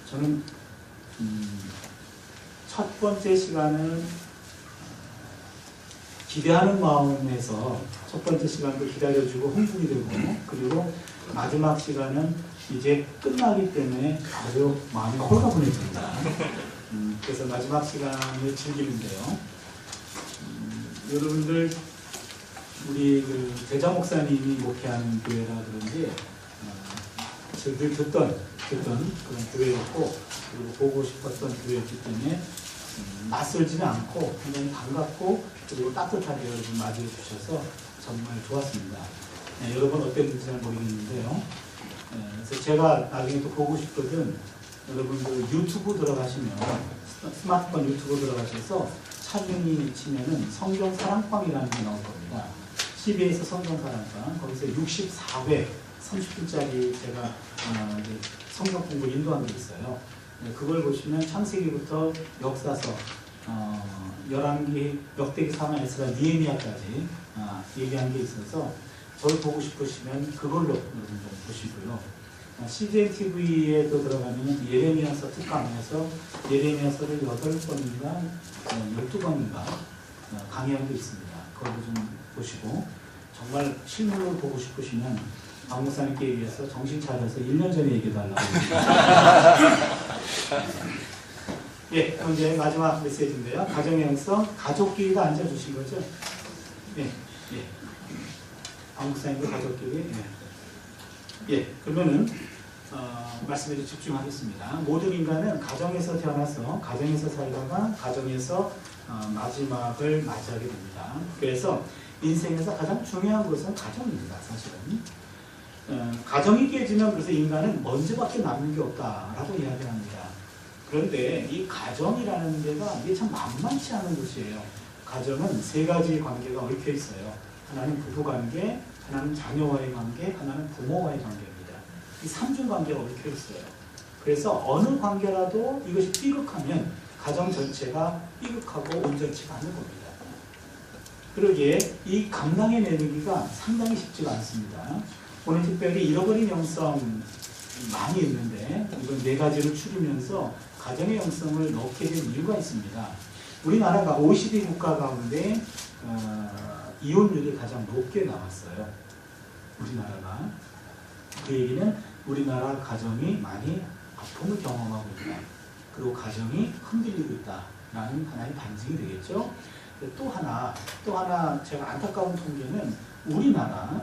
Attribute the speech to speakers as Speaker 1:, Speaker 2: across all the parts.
Speaker 1: 저는 첫 번째 시간은 기대하는 마음에서 첫 번째 시간도 기다려주고 흥분이 되고, 그리고 마지막 시간은 이제 끝나기 때문에 아주 마음이 홀가분해집니다. 그래서 마지막 시간을 즐기는데요. 여러분들 우리 그 대자 목사님이 목회하는 교회라 그런지 늘 듣던 그런 교회였고, 그리고 보고 싶었던 교회였기 때문에 낯설지는 않고 굉장히 반갑고 그리고 따뜻하게 여러분 맞이해 주셔서 정말 좋았습니다. 여러분 어땠는지 잘 모르겠는데요. 그래서 제가 나중에 또 보고 싶거든. 여러분들 유튜브 들어가시면, 스마트폰 유튜브 들어가셔서 차준이 치면은 성경 사랑방이라는 게 나올 겁니다. CBS 성경 사랑방, 거기서 64회 30분짜리 제가 성경 공부 인도한 게 있어요. 그걸 보시면 창세기부터 역사서, 열왕기, 역대기, 사마, 에스라, 느헤미야까지 얘기한 게 있어서 저를 보고 싶으시면 그걸로 여러분 좀 보시고요. CGN TV에도 들어가면 예레미야서 특강에서 예레미야서를 8번인가 12번인가 강의한 게 있습니다. 그걸로 좀 보시고, 정말 실물로 보고 싶으시면 박 목사님께 얘기해서 정신 차려서 1년 전에 얘기해달라고 합니다. 예, 그럼 이제 마지막 메시지인데요. 가정의 영성, 가족끼리가 앉아주신 거죠? 예, 예. 박 목사님도 가족끼리. 예. 예, 그러면은 말씀에 좀 집중하겠습니다. 모든 인간은 가정에서 태어나서 가정에서 살다가 가정에서 마지막을 맞이하게 됩니다. 그래서 인생에서 가장 중요한 것은 가정입니다. 사실은 가정이 깨지면 그래서 인간은 먼지밖에 남는 게 없다라고 이야기합니다. 그런데 이 가정이라는 데가 이게 참 만만치 않은 곳이에요. 가정은 세 가지 관계가 얽혀 있어요. 하나는 부부관계, 하나는 자녀와의 관계, 하나는 부모와의 관계입니다. 이 삼중 관계가 얽혀 있어요. 그래서 어느 관계라도 이것이 삐걱하면 가정 전체가 삐걱하고 온전치가 않는 겁니다. 그러기에 이 감당해 내기가 상당히 쉽지가 않습니다. 오늘 특별히 잃어버린 영성 많이 있는데 이건 4가지를 추리면서 가정의 영성을 넣게 된 이유가 있습니다. 우리나라가 OECD 국가 가운데 이혼율이 가장 높게 나왔어요. 우리나라가. 그 얘기는 우리나라 가정이 많이 아픔을 경험하고 있다. 그리고 가정이 흔들리고 있다라는 하나의 반증이 되겠죠. 또 하나 제가 안타까운 통계는 우리나라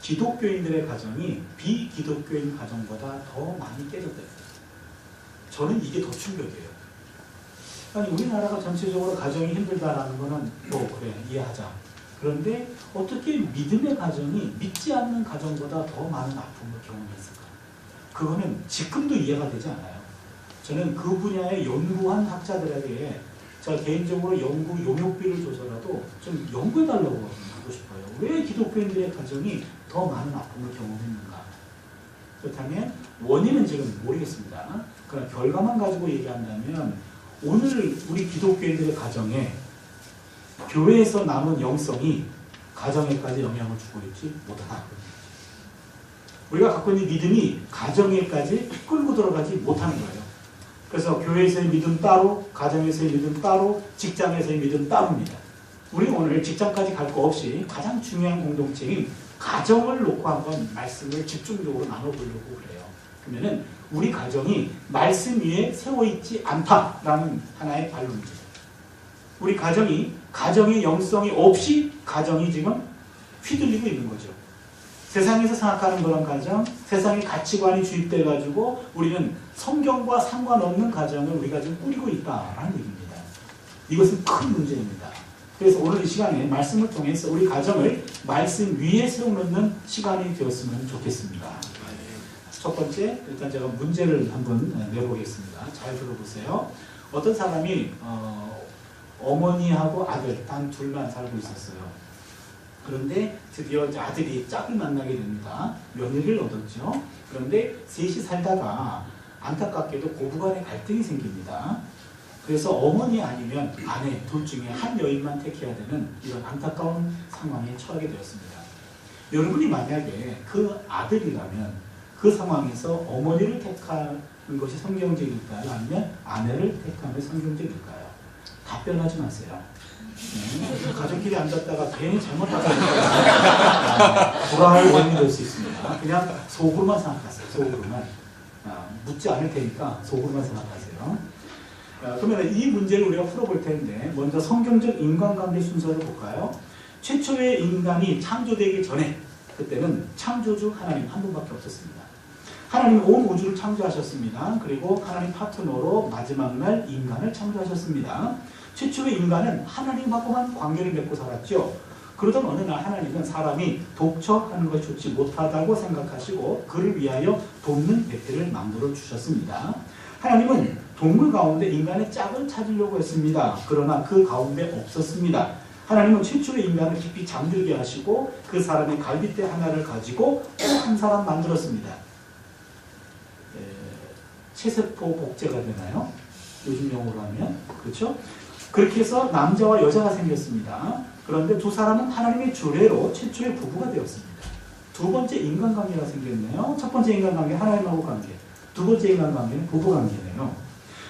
Speaker 1: 기독교인들의 가정이 비기독교인 가정보다 더 많이 깨졌대요. 저는 이게 더 충격이에요. 아니 우리나라가 전체적으로 가정이 힘들다라는 거는 뭐 그래 이해하자. 그런데 어떻게 믿음의 가정이 믿지 않는 가정보다 더 많은 아픔을 경험했을까? 그거는 지금도 이해가 되지 않아요. 저는 그 분야에 연구한 학자들에게 제가 개인적으로 연구 용역비를 줘서라도 좀 연구해달라고 하고 싶어요. 왜 기독교인들의 가정이 더 많은 아픔을 경험했는가? 그렇다면 원인은 지금 모르겠습니다. 그러나 결과만 가지고 얘기한다면 오늘 우리 기독교인들의 가정에 교회에서 남은 영성이 가정에까지 영향을 주고 있지 못하다. 우리가 갖고 있는 믿음이 가정에까지 끌고 들어가지 못하는 거예요. 그래서 교회에서의 믿음 따로, 가정에서의 믿음 따로, 직장에서의 믿음 따로입니다. 우리 오늘 직장까지 갈 거 없이 가장 중요한 공동체인 가정을 놓고 한번 말씀을 집중적으로 나눠보려고 그래요. 그러면은 우리 가정이 말씀 위에 세워있지 않다라는 하나의 반론입니다. 우리 가정의 영성이 없이 가정이 지금 휘둘리고 있는 거죠. 세상에서 생각하는 그런 가정, 세상의 가치관이 주입돼가지고 우리는 성경과 상관없는 가정을 우리가 지금 꾸리고 있다라는 얘기입니다. 이것은 큰 문제입니다. 그래서 오늘 이 시간에 말씀을 통해서 우리 가정을 말씀 위에 세워놓는 시간이 되었으면 좋겠습니다. 첫 번째, 일단 제가 문제를 한번 내보겠습니다. 잘 들어보세요. 어떤 사람이 어머니하고 아들, 단 둘만 살고 있었어요. 그런데 드디어 아들이 짝을 만나게 됩니다. 며느리를 얻었죠. 그런데 셋이 살다가 안타깝게도 고부간의 갈등이 생깁니다. 그래서 어머니 아니면 아내 둘 중에 한 여인만 택해야 되는 이런 안타까운 상황에 처하게 되었습니다. 여러분이 만약에 그 아들이라면 그 상황에서 어머니를 택하는 것이 성경적일까요? 아니면 아내를 택하는 것이 성경적일까요? 답변하지 마세요. 가족끼리 앉았다가 괜히 잘못하다가 불화할 원인이 될 수 있습니다. 그냥 속으로만 생각하세요. 속으로만. 묻지 않을 테니까 속으로만 생각하세요. 그러면 이 문제를 우리가 풀어볼 텐데 먼저 성경적 인간관계 순서를 볼까요? 최초의 인간이 창조되기 전에 그때는 창조주 하나님 한 분밖에 없었습니다. 하나님은 온 우주를 창조하셨습니다. 그리고 하나님 파트너로 마지막 날 인간을 창조하셨습니다. 최초의 인간은 하나님하고만 관계를 맺고 살았죠. 그러던 어느 날 하나님은 사람이 독처하는 것이 좋지 못하다고 생각하시고 그를 위하여 돕는 배틀을 만들어 주셨습니다. 하나님은 동물 가운데 인간의 짝을 찾으려고 했습니다. 그러나 그 가운데 없었습니다. 하나님은 최초의 인간을 깊이 잠들게 하시고 그 사람의 갈빗대 하나를 가지고 또 한 사람 만들었습니다. 체세포 복제가 되나요? 요즘 용어로 하면. 그렇죠? 그렇게 해서 남자와 여자가 생겼습니다. 그런데 두 사람은 하나님의 주례로 최초의 부부가 되었습니다. 두 번째 인간관계가 생겼네요. 첫 번째 인간관계 하나님하고 관계, 두 번째 인간관계는 부부관계네요.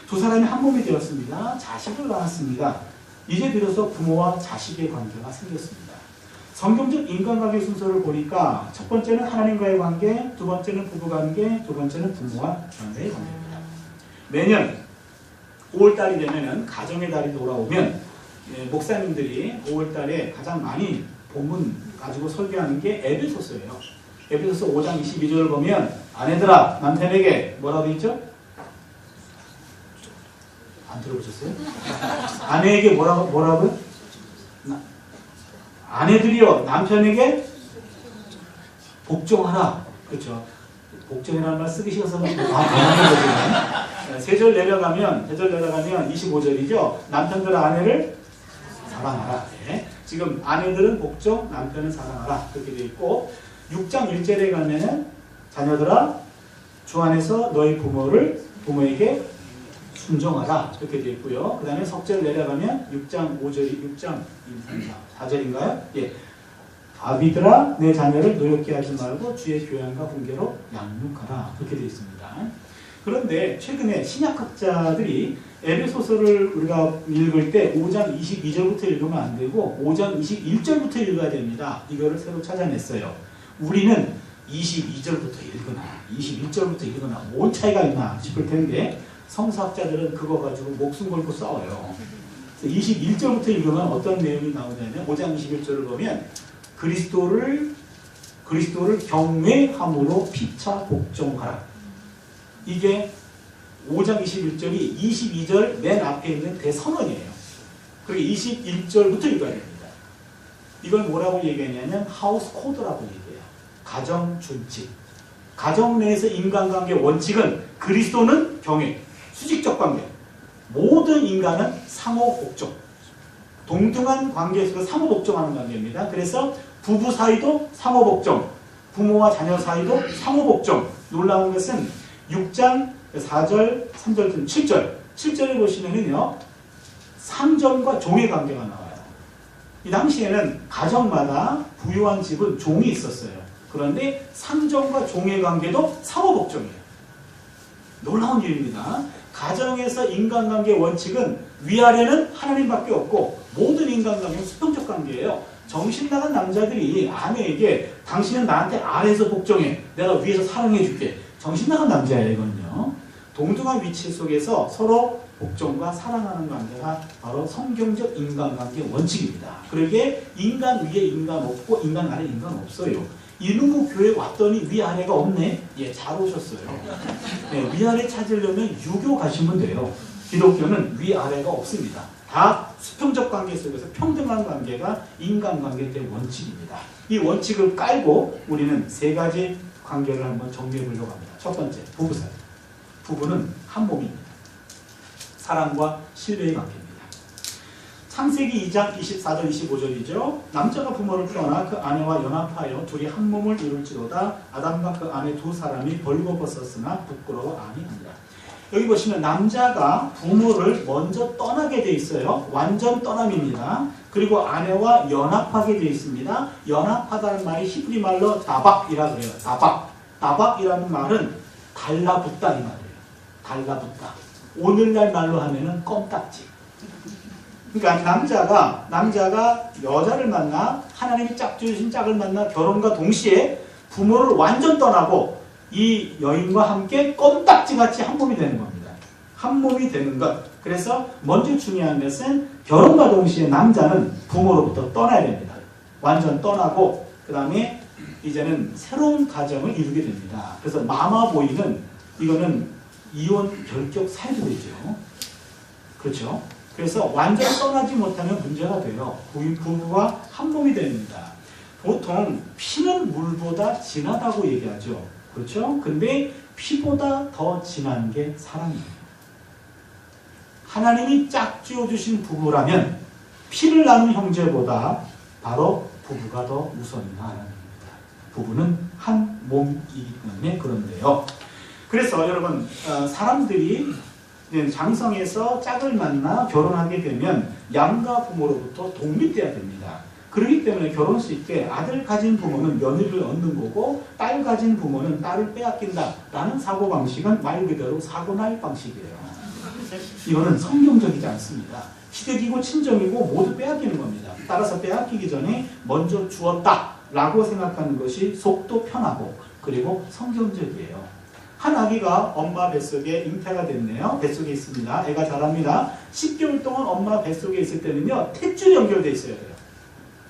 Speaker 1: 두 사람이 한 몸이 되었습니다. 자식을 낳았습니다. 이제 비로소 부모와 자식의 관계가 생겼습니다. 성경적 인간관계 순서를 보니까 첫 번째는 하나님과의 관계, 두 번째는 부부관계, 두 번째는 부모와 자녀의 관계입니다. 매년 5월달이 되면 가정의 달이 돌아오면 목사님들이 5월달에 가장 많이 본문 가지고 설교하는 게 에베소서예요. 에베소서 5장 22절을 보면 아내들아 남편에게 뭐라고 되어 있죠? 안 들어보셨어요? 아내에게 뭐라고요? 아내들이여 남편에게 복종하라. 그렇죠? 복종이라는 말 쓰기 싫어서 세절 내려가면 25절이죠. 남편들아 아내를 사랑하라. 네. 지금 아내들은 복종, 남편은 사랑하라. 그렇게 되어 있고 6장 1절에 가면은 자녀들아 주 안에서 너희 부모에게 순종하라. 이렇게 되어 있고요. 그 다음에 석절 내려가면 6장 4절인가요? 예. 아비들아 내 자녀를 노엽게 하지 말고 주의 교양과 훈계로 양육하라. 그렇게 되어 있습니다. 그런데 최근에 신약학자들이 에베소서를 우리가 읽을 때 5장 22절부터 읽으면 안 되고 5장 21절부터 읽어야 됩니다. 이거를 새로 찾아냈어요. 우리는 22절부터 읽거나 21절부터 읽거나 뭔 차이가 있나 싶을 텐데 성서학자들은 그거 가지고 목숨 걸고 싸워요. 21절부터 읽으면 어떤 내용이 나오냐면 5장 21절을 보면 그리스도를 경외함으로 피차 복종하라. 이게 5장 21절이 22절 맨 앞에 있는 대선언이에요. 그리고 21절부터 읽어야 됩니다. 이걸 뭐라고 얘기하냐면 하우스 코드라고 얘기해요. 가정 준칙. 가정 내에서 인간관계 원칙은 그리스도는 경외, 수직적 관계. 모든 인간은 상호복종. 동등한 관계 속에서 상호복종하는 관계입니다. 그래서 부부 사이도 상호복종, 부모와 자녀 사이도 상호복종. 놀라운 것은 6장 4절, 3절, 7절. 7절을 보시면은요, 상전과 종의 관계가 나와요. 이 당시에는 가정마다 부유한 집은 종이 있었어요. 그런데 상전과 종의 관계도 상호복종이에요. 놀라운 일입니다. 가정에서 인간관계 원칙은 위아래는 하나님밖에 없고 모든 인간관계는 수평적 관계예요. 정신 나간 남자들이 아내에게 당신은 나한테 아래에서 복종해. 내가 위에서 사랑해줄게. 정신 나간 남자예요, 이건요. 동등한 위치 속에서 서로 복종과 사랑하는 관계가 바로 성경적 인간관계 원칙입니다. 그러기에 인간 위에 인간 없고 인간 아래 인간 없어요. 이놈의 교회 왔더니 위아래가 없네. 예, 잘 오셨어요. 네, 위아래 찾으려면 유교 가시면 돼요. 기독교는 위아래가 없습니다. 다 수평적 관계 속에서 평등한 관계가 인간관계의 원칙입니다. 이 원칙을 깔고 우리는 세 가지 관계를 한번 정리해 보려고 합니다. 첫 번째, 부부 사이. 부부는 한 몸입니다. 사랑과 신뢰의 관계입니다. 창세기 2장 24절 25절이죠. 남자가 부모를 떠나 그 아내와 연합하여 둘이 한 몸을 이룰지로다. 아담과 그 아내 두 사람이 벌거벗었으나 부끄러워 아니하니라. 여기 보시면 남자가 부모를 먼저 떠나게 돼 있어요. 완전 떠남입니다. 그리고 아내와 연합하게 돼 있습니다. 연합하다는 말이 히브리 말로 다박이라 그래요. 다박. 따박이라는 말은 달라붙다 이 말이에요. 달라붙다. 오늘날 말로 하면은 껌딱지. 그러니까 남자가 여자를 만나 하나님이 짝주신 짝을 만나 결혼과 동시에 부모를 완전 떠나고 이 여인과 함께 껌딱지같이 한 몸이 되는 겁니다. 한 몸이 되는 것. 그래서 먼저 중요한 것은 결혼과 동시에 남자는 부모로부터 떠나야 됩니다. 완전 떠나고 그 다음에 이제는 새로운 가정을 이루게 됩니다. 그래서 마마보이는 이거는 이혼 결격 사유도 되죠. 그렇죠? 그래서 완전 떠나지 못하면 문제가 돼요. 부부가 한 몸이 됩니다. 보통 피는 물보다 진하다고 얘기하죠. 그렇죠? 근데 피보다 더 진한 게 사랑이에요. 하나님이 짝지어 주신 부부라면 피를 나눈 형제보다 바로 부부가 더 우선이나 하나님입니다. 부부는 한 몸이기 때문에 그런데요. 그래서 여러분 사람들이 장성에서 짝을 만나 결혼하게 되면 양가 부모로부터 독립돼야 됩니다. 그렇기 때문에 결혼식 때 아들 가진 부모는 며느리를 얻는 거고 딸 가진 부모는 딸을 빼앗긴다라는 사고방식은 말 그대로 사고날 방식이에요. 이거는 성경적이지 않습니다. 시댁이고 친정이고 모두 빼앗기는 겁니다. 따라서 빼앗기기 전에 먼저 주었다라고 생각하는 것이 속도 편하고 그리고 성경적이에요. 한 아기가 엄마 뱃속에 잉태가 됐네요. 뱃속에 있습니다. 애가 자랍니다. 10개월 동안 엄마 뱃속에 있을 때는요. 탯줄이 연결되어 있어야 돼요.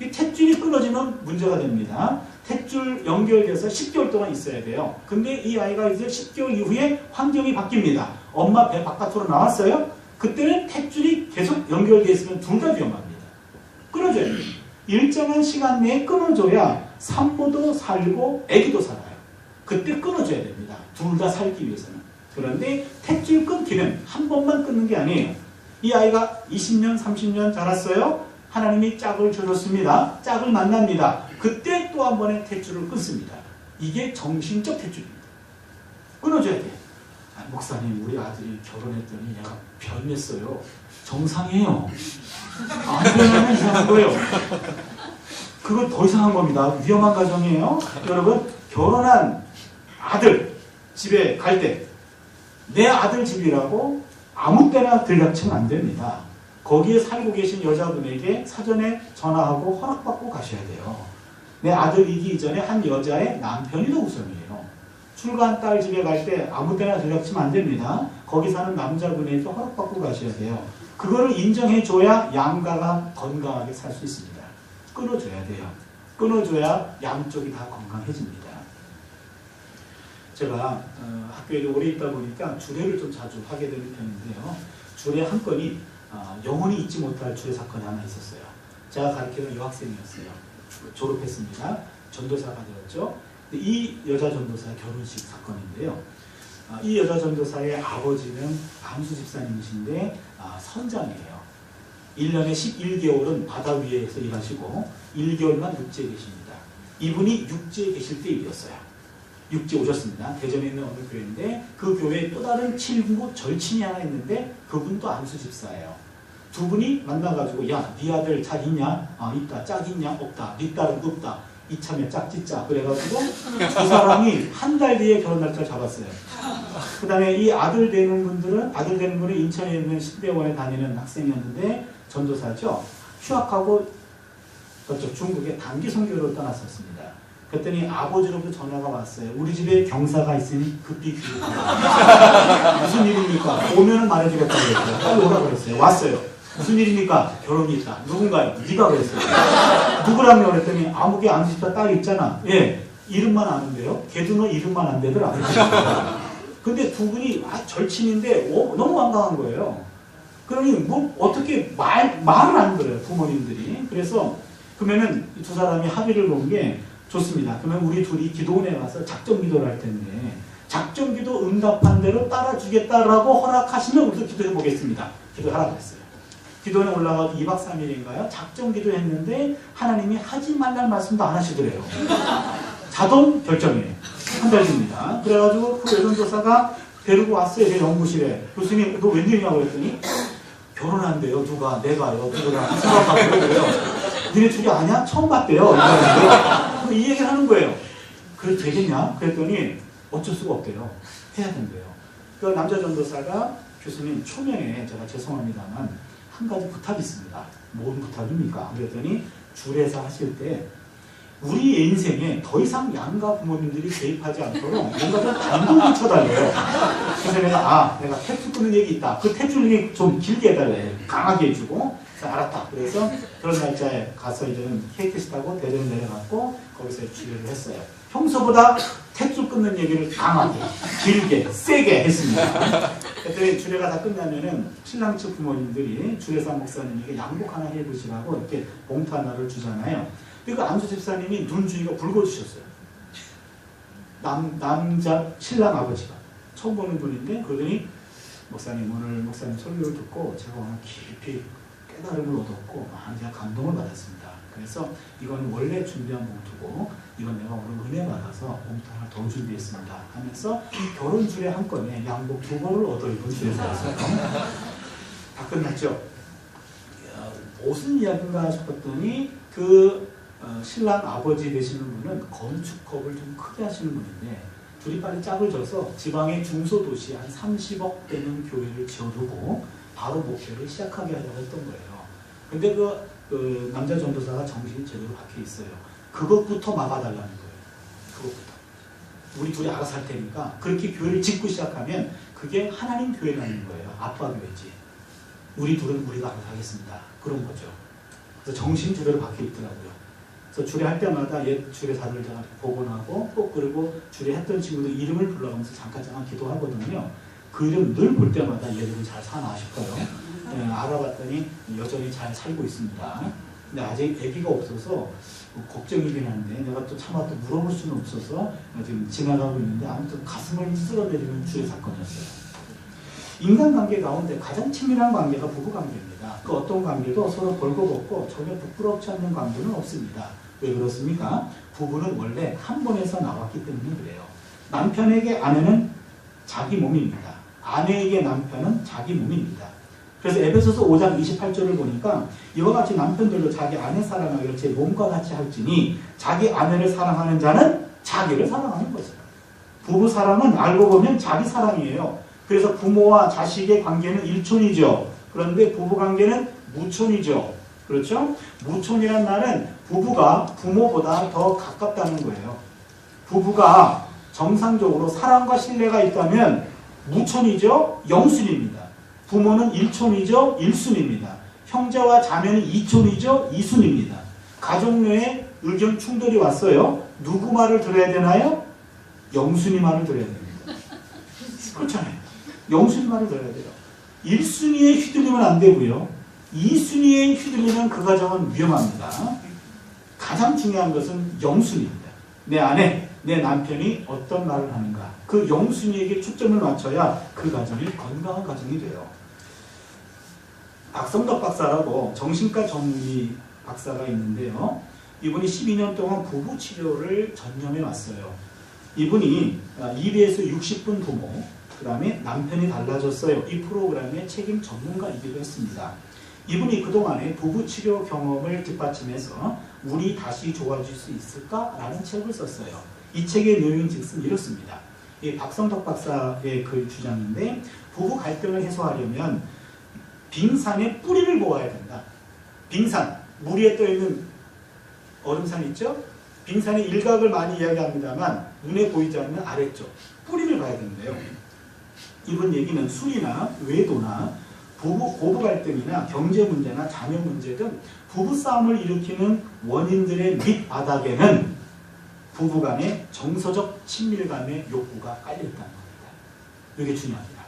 Speaker 1: 이 탯줄이 끊어지면 문제가 됩니다. 탯줄 연결돼서 10개월 동안 있어야 돼요. 근데 이 아이가 이제 10개월 이후에 환경이 바뀝니다. 엄마 배 바깥으로 나왔어요. 그때는 탯줄이 계속 연결되어 있으면 둘 다 위험합니다. 끊어줘야 돼요. 일정한 시간 내에 끊어줘야 산모도 살고 아기도 살아요. 그때 끊어줘야 됩니다. 둘 다 살기 위해서는. 그런데 탯줄 끊기는 한 번만 끊는 게 아니에요. 이 아이가 20년, 30년 자랐어요. 하나님이 짝을 주셨습니다. 짝을 만납니다. 그때 또 한 번의 탯줄을 끊습니다. 이게 정신적 탯줄입니다. 끊어줘야 돼요. 목사님, 우리 아들이 결혼했더니 얘가 변했어요. 정상이에요. 안 변하면 이상한 거예요. 그거 더 이상한 겁니다. 위험한 가정이에요. 여러분, 결혼한 아들 집에 갈 때 내 아들 집이라고 아무 때나 들락치면 안 됩니다. 거기에 살고 계신 여자분에게 사전에 전화하고 허락받고 가셔야 돼요. 내 아들이기 이전에 한 여자의 남편이 더 우선이에요. 출가한 딸 집에 갈 때 아무 때나 들락치면 안 됩니다. 거기 사는 남자분에게 허락받고 가셔야 돼요. 그거를 인정해줘야 양가가 건강하게 살 수 있습니다. 끊어줘야 돼요. 끊어줘야 양쪽이 다 건강해집니다. 제가 학교에 오래 있다 보니까 주례를 좀 자주 하게 되는 편인데요. 주례 한 건이 영원히 잊지 못할 주례 사건이 하나 있었어요. 제가 가르치는 여학생이었어요. 졸업했습니다. 전도사가 되었죠. 이 여자 전도사의 결혼식 사건인데요. 이 여자 전도사의 아버지는 안수 집사님이신데 선장이에요. 1년에 11개월은 바다 위에서 일하시고 1개월만 육지에 계십니다. 이분이 육지에 계실 때 일이었어요. 육지에 오셨습니다. 대전에 있는 어느 교회인데 그 교회에 또 다른 친구 절친이 하나 있는데 그분도 안수 집사예요. 두 분이 만나가지고 야, 네 아들 잘 있냐? 있다. 짝 있냐? 없다. 네 딸은 없다. 이참에 짝 짓자. 그래가지고 두 사람이 한 달 뒤에 결혼 날짜 잡았어요. 그 다음에 이 아들 되는 분은 인천에 있는 신대원에 다니는 학생이었는데 전도사죠. 휴학하고 저쪽 중국에 단기 선교로 떠났었습니다. 그랬더니 아버지로부터 전화가 왔어요. 우리 집에 경사가 있으니 급히 귀국하라. 무슨 일입니까? 오면은 말해주겠다고 그랬어요. 빨리 오라 그랬어요. 왔어요. 무슨 일입니까? 결혼이 있다. 누군가요? 네가 그랬어요. 누구라며 그랬더니 아무개 안수집사 딸 있잖아. 예, 이름만 아는데요. 걔도 너 이름만 안 되더라. 근데 두 분이 절친인데 너무 완강한 거예요. 그러니 뭐 어떻게 말을 안 들어요. 부모님들이. 그래서 그러면은 두 사람이 합의를 본 게 좋습니다. 그러면 우리 둘이 기도원에 와서 작정 기도를 할 텐데 작정 기도 응답한 대로 따라주겠다라고 허락하시면 우리도 기도해 보겠습니다. 기도하라고 했어요. 기도원에 올라가서 2박 3일인가요? 작정 기도했는데 하나님이 하지 말라는 말씀도 안 하시더래요. 자동 결정이에요. 한 달 뒤입니다. 그래가지고 그 여전도사가 데리고 왔어요. 제 연구실에. 교수님, 너 웬일이냐고 그랬더니 결혼한대요. 누가? 내가요. 누구랑 생각하고 그래요. 니네 둘이 아냐? 처음 봤대요. 이 얘기를 하는 거예요. 그래도 되겠냐? 그랬더니 어쩔 수가 없대요. 해야 된대요. 그 남자 전도사가 교수님 초면에 제가 죄송합니다만 한 가지 부탁이 있습니다. 뭔 부탁입니까? 그랬더니 주례사 하실 때 우리 인생에 더 이상 양가 부모님들이 개입하지 않도록 뭔가 좀 단독을 쳐달래요. 그래서 내가 탯줄 끄는 얘기 있다. 그 탯줄 얘기 좀 길게 해달래. 강하게 해주고. 그래서 알았다. 그래서 그런 날짜에 가서 이제는 KTX 타고 대전 내려갔고 거기서 주례를 했어요. 평소보다 탯줄 끊는 얘기를 강하게, 길게, 세게 했습니다. 그랬더니 주례가 다 끝나면은 신랑 측 부모님들이 주례사 목사님에게 양복 하나 해보시라고 이렇게 봉투 하나를 주잖아요. 그러니까 안수 집사님이 눈 주위가 붉어지셨어요. 남자 신랑 아버지가 처음 보는 분인데 그러더니 목사님 오늘 목사님 설교를 듣고 제가 오늘 깊이 깨달음을 얻었고 많이 감동을 받았습니다. 그래서 이건 원래 준비한 봉투고 이건 내가 오늘 은혜 받아서 봉투 하나 더 준비했습니다 하면서 결혼 주례 한 건에 양복 2벌을 얻어 입은 주례사였어요. 다 끝났죠. 무슨 이야기인가 싶었더니 신랑 아버지 되시는 분은 건축업을 좀 크게 하시는 분인데 둘이 빨리 짝을 져서 지방의 중소도시 한 30억 되는 교회를 지어두고 바로 목표를 시작하게 하려고 했던 거예요. 근데 그 남자 전도사가 정신이 제대로 박혀 있어요. 그것부터 막아달라는 거예요. 그것부터. 우리 둘이 알아서 할 테니까 그렇게 교회를 짓고 시작하면 그게 하나님 교회라는 거예요. 아빠 교회지. 우리 둘은 우리가 알아서 하겠습니다. 그런 거죠. 그래서 정신 제대로 박혀 있더라고요. 그래서 주례할 때마다 옛 주례사들 제가 복원하고 꼭 그리고 주례했던 친구들 이름을 불러가면서 잠깐 기도하거든요. 그 이름 늘 볼 때마다 얘들은 잘 사나 싶어요. 네, 알아봤더니 여전히 잘 살고 있습니다. 근데 아직 아기가 없어서 걱정이긴 한데 내가 또 차마 또 물어볼 수는 없어서 지금 지나가고 있는데 아무튼 가슴을 쓸어내리는 주례 사건이었어요. 인간관계 가운데 가장 친밀한 관계가 부부관계입니다. 그 어떤 관계도 서로 벌거벗고 전혀 부끄럽지 않는 관계는 없습니다. 왜 그렇습니까? 부부는 원래 한 번에서 나왔기 때문에 그래요. 남편에게 아내는 자기 몸입니다. 아내에게 남편은 자기 몸입니다. 그래서 에베소서 5장 28절을 보니까 이와 같이 남편들도 자기 아내 사랑하기를 제 몸과 같이 할지니 자기 아내를 사랑하는 자는 자기를 사랑하는 것이다. 부부 사랑은 알고 보면 자기 사랑이에요. 그래서 부모와 자식의 관계는 일촌이죠. 그런데 부부 관계는 무촌이죠. 그렇죠? 무촌이란 말은 부부가 부모보다 더 가깝다는 거예요. 부부가 정상적으로 사랑과 신뢰가 있다면 무촌이죠. 영순입니다. 부모는 일촌이죠. 일순입니다. 형제와 자매는 이촌이죠. 이순입니다. 가족 내에 의견 충돌이 왔어요. 누구 말을 들어야 되나요? 영순이 말을 들어야 됩니다. 그렇잖아요. 영순이 말을 들어야 돼요. 1순위에 휘둘리면 안 되고요. 2순위에 휘둘리면 그 가정은 위험합니다. 가장 중요한 것은 영순위입니다. 내 아내, 내 남편이 어떤 말을 하는가. 그 영순위에게 초점을 맞춰야 그 가정이 건강한 가정이 돼요. 박성덕 박사라고 정신과 전문의 박사가 있는데요. 이분이 12년 동안 부부 치료를 전념해 왔어요. 이분이 2배에서 60분 부모, 그 다음에 남편이 달라졌어요. 이 프로그램의 책임 전문가이기도 했습니다. 이분이 그동안의 부부치료 경험을 뒷받침해서 우리 다시 좋아질 수 있을까? 라는 책을 썼어요. 이 책의 내용은 즉슨 이렇습니다. 이 박성덕 박사의 그 주장인데 부부 갈등을 해소하려면 빙산의 뿌리를 보아야 된다. 빙산, 물 위에 떠있는 얼음산 있죠? 빙산의 일각을 많이 이야기합니다만 눈에 보이지 않는 아래쪽, 뿌리를 봐야 되는데요. 이번 얘기는 술이나 외도나 고부 갈등이나 경제 문제나 자녀 문제 등 부부싸움을 일으키는 원인들의 밑바닥에는 부부간의 정서적 친밀감의 욕구가 깔려있다는 겁니다. 이게 중요합니다.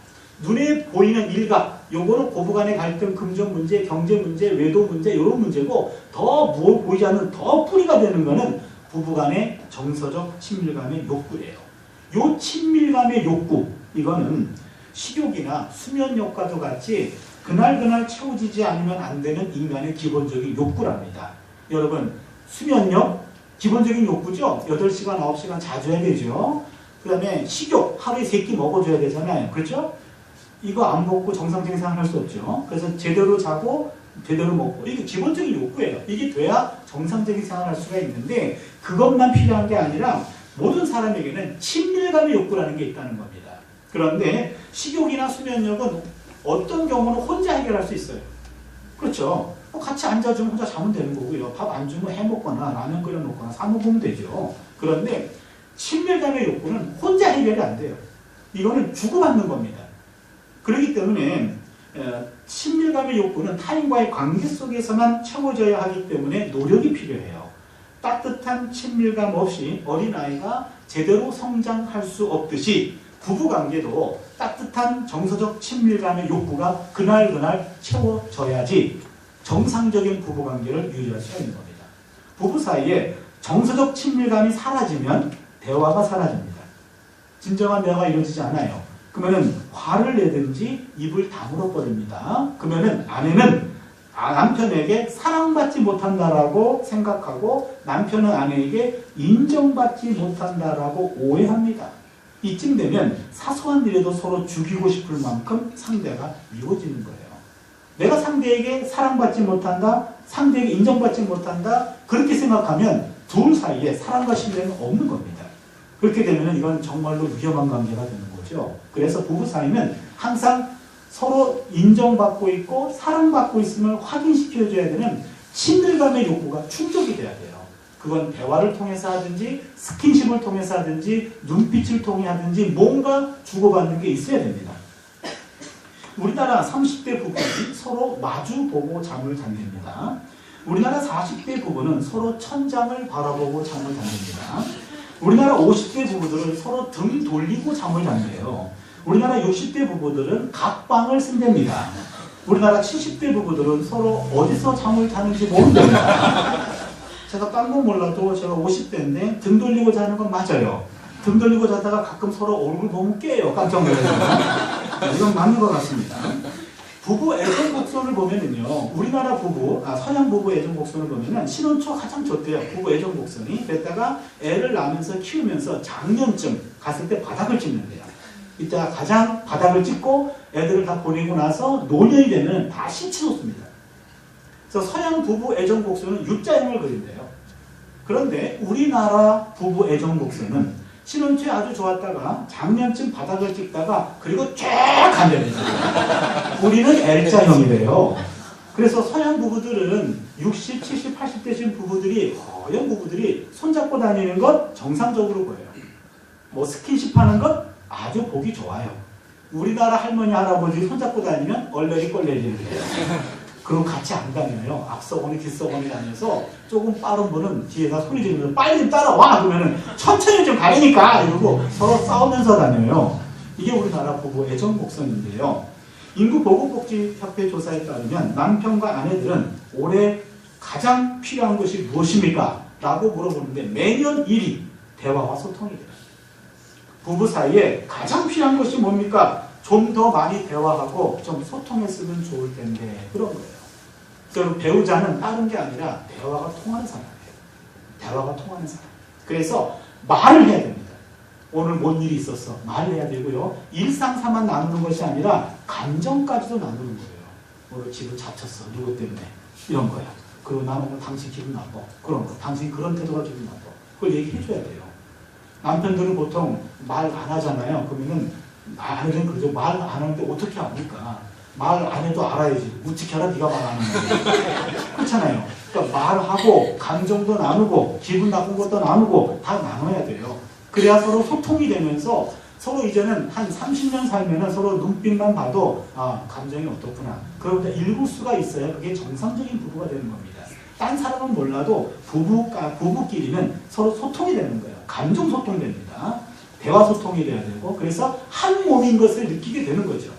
Speaker 1: 눈에 보이는 일각, 요거는 고부간의 갈등, 금전 문제, 경제 문제, 외도 문제 이런 문제고 더 보이지 않는 더 뿌리가 되는 거는 부부간의 정서적 친밀감의 욕구예요. 요 친밀감의 욕구, 이거는 식욕이나 수면 욕과도 같이 그날 채워지지 않으면 안 되는 인간의 기본적인 욕구랍니다. 여러분, 수면욕 기본적인 욕구죠. 8시간, 9시간 자줘야 되죠. 그 다음에 식욕 하루에 3끼 먹어줘야 되잖아요. 그렇죠? 이거 안 먹고 정상적인 생활을 할 수 없죠. 그래서 제대로 자고 제대로 먹고 이게 기본적인 욕구예요. 이게 돼야 정상적인 생활을 할 수가 있는데 그것만 필요한 게 아니라 모든 사람에게는 친밀감의 욕구라는 게 있다는 겁니다. 그런데 식욕이나 수면욕은 어떤 경우는 혼자 해결할 수 있어요. 그렇죠. 같이 앉아주면 혼자 자면 되는 거고요. 밥 안 주면 해 먹거나 라면 끓여 먹거나 사 먹으면 되죠. 그런데 친밀감의 욕구는 혼자 해결이 안 돼요. 이거는 주고받는 겁니다. 그렇기 때문에 친밀감의 욕구는 타인과의 관계 속에서만 채워져야 하기 때문에 노력이 필요해요. 따뜻한 친밀감 없이 어린아이가 제대로 성장할 수 없듯이 부부관계도 따뜻한 정서적 친밀감의 욕구가 그날 채워져야지 정상적인 부부관계를 유지할 수 있는 겁니다. 부부 사이에 정서적 친밀감이 사라지면 대화가 사라집니다. 진정한 대화가 이루어지지 않아요. 그러면은 화를 내든지 입을 다물어 버립니다. 그러면은 아내는 남편에게 사랑받지 못한다라고 생각하고 남편은 아내에게 인정받지 못한다라고 오해합니다. 이쯤 되면 사소한 일에도 서로 죽이고 싶을 만큼 상대가 미워지는 거예요. 내가 상대에게 사랑받지 못한다, 상대에게 인정받지 못한다, 그렇게 생각하면 둘 사이에 사랑과 신뢰는 없는 겁니다. 그렇게 되면 이건 정말로 위험한 관계가 되는 거죠. 그래서 부부 사이는 항상 서로 인정받고 있고 사랑받고 있음을 확인시켜줘야 되는 친밀감의 욕구가 충족이 돼야 돼요. 그건 대화를 통해서 하든지 스킨십을 통해서 하든지 눈빛을 통해 하든지 뭔가 주고받는 게 있어야 됩니다. 우리나라 30대 부부는 서로 마주보고 잠을 잔답니다. 우리나라 40대 부부는 서로 천장을 바라보고 잠을 잔답니다. 우리나라 50대 부부들은 서로 등 돌리고 잠을 잔대요. 우리나라 60대 부부들은 각방을 쓴답니다. 우리나라 70대 부부들은 서로 어디서 잠을 자는지 모른답니다. 제가 딴 건 몰라도 제가 50대인데 등 돌리고 자는 건 맞아요. 등 돌리고 자다가 가끔 서로 얼굴 보면 깨요. 깜짝 놀라서. 이건 맞는 것 같습니다. 부부 애정 곡선을 보면은요, 우리나라 부부, 서양 부부 애정 곡선을 보면은 신혼 초 가장 좋대요. 부부 애정 곡선이. 그랬다가 애를 낳으면서 키우면서 작년쯤 갔을 때 바닥을 찍는데요. 이때가 가장 바닥을 찍고 애들을 다 보내고 나서 노년이 되면 다시 치솟습니다. 그래서 서양 부부 애정 곡선은 U자형을 그린대요. 그런데 우리나라 부부 애정 곡선은 신혼 초에 아주 좋았다가 작년쯤 바닥을 찍다가 그리고 쫙 간답니다. 우리는 L자형이래요. 그래서 서양 부부들은 60, 70, 80대신 부부들이 허연 부부들이 손잡고 다니는 것 정상적으로 보여요. 뭐 스킨십 하는 것 아주 보기 좋아요. 우리나라 할머니 할아버지 손잡고 다니면 얼레리 꼴레리를 해요. 그리고 같이 안 다녀요. 앞서거니 뒷서거니 다녀서 조금 빠른 분은 뒤에다 소리 지르면서 빨리 좀 따라와! 그러면은 천천히 좀 가려니까! 이러고 서로 싸우면서 다녀요. 이게 우리나라 부부 애정 곡선인데요. 인구보건복지협회 조사에 따르면 남편과 아내들은 올해 가장 필요한 것이 무엇입니까? 라고 물어보는데 매년 1위 대화와 소통이 돼요. 부부 사이에 가장 필요한 것이 뭡니까? 좀 더 많이 대화하고 좀 소통했으면 좋을 텐데 그런 거예요. 그래서 배우자는 다른 게 아니라 대화가 통하는 사람이에요. 대화가 통하는 사람. 그래서 말을 해야 됩니다. 오늘 뭔 일이 있었어. 말을 해야 되고요. 일상사만 나누는 것이 아니라 감정까지도 나누는 거예요. 오늘 집을 잡쳤어. 누구 때문에. 이런 거야. 그리고 나는 오늘 당신 기분 나빠. 그런 거. 당신 그런 태도가 기분 나빠. 그걸 얘기해 줘야 돼요. 남편들은 보통 말 안 하잖아요. 그러면은 아내는 그러죠. 말 안 하는데 어떻게 합니까? 말 안 해도 알아야지. 어떻게 알아? 네가 말 안 하는 거야. 그렇잖아요. 그러니까 말하고 감정도 나누고 기분 나쁜 것도 나누고 다 나눠야 돼요. 그래야 서로 소통이 되면서 서로 이제는 한 30년 살면은 서로 눈빛만 봐도 감정이 어떻구나. 그러다 읽을 수가 있어야 그게 정상적인 부부가 되는 겁니다. 딴 사람은 몰라도 부부끼리는 서로 소통이 되는 거예요. 감정 소통됩니다. 대화 소통이 돼야 되고 그래서 한 몸인 것을 느끼게 되는 거죠.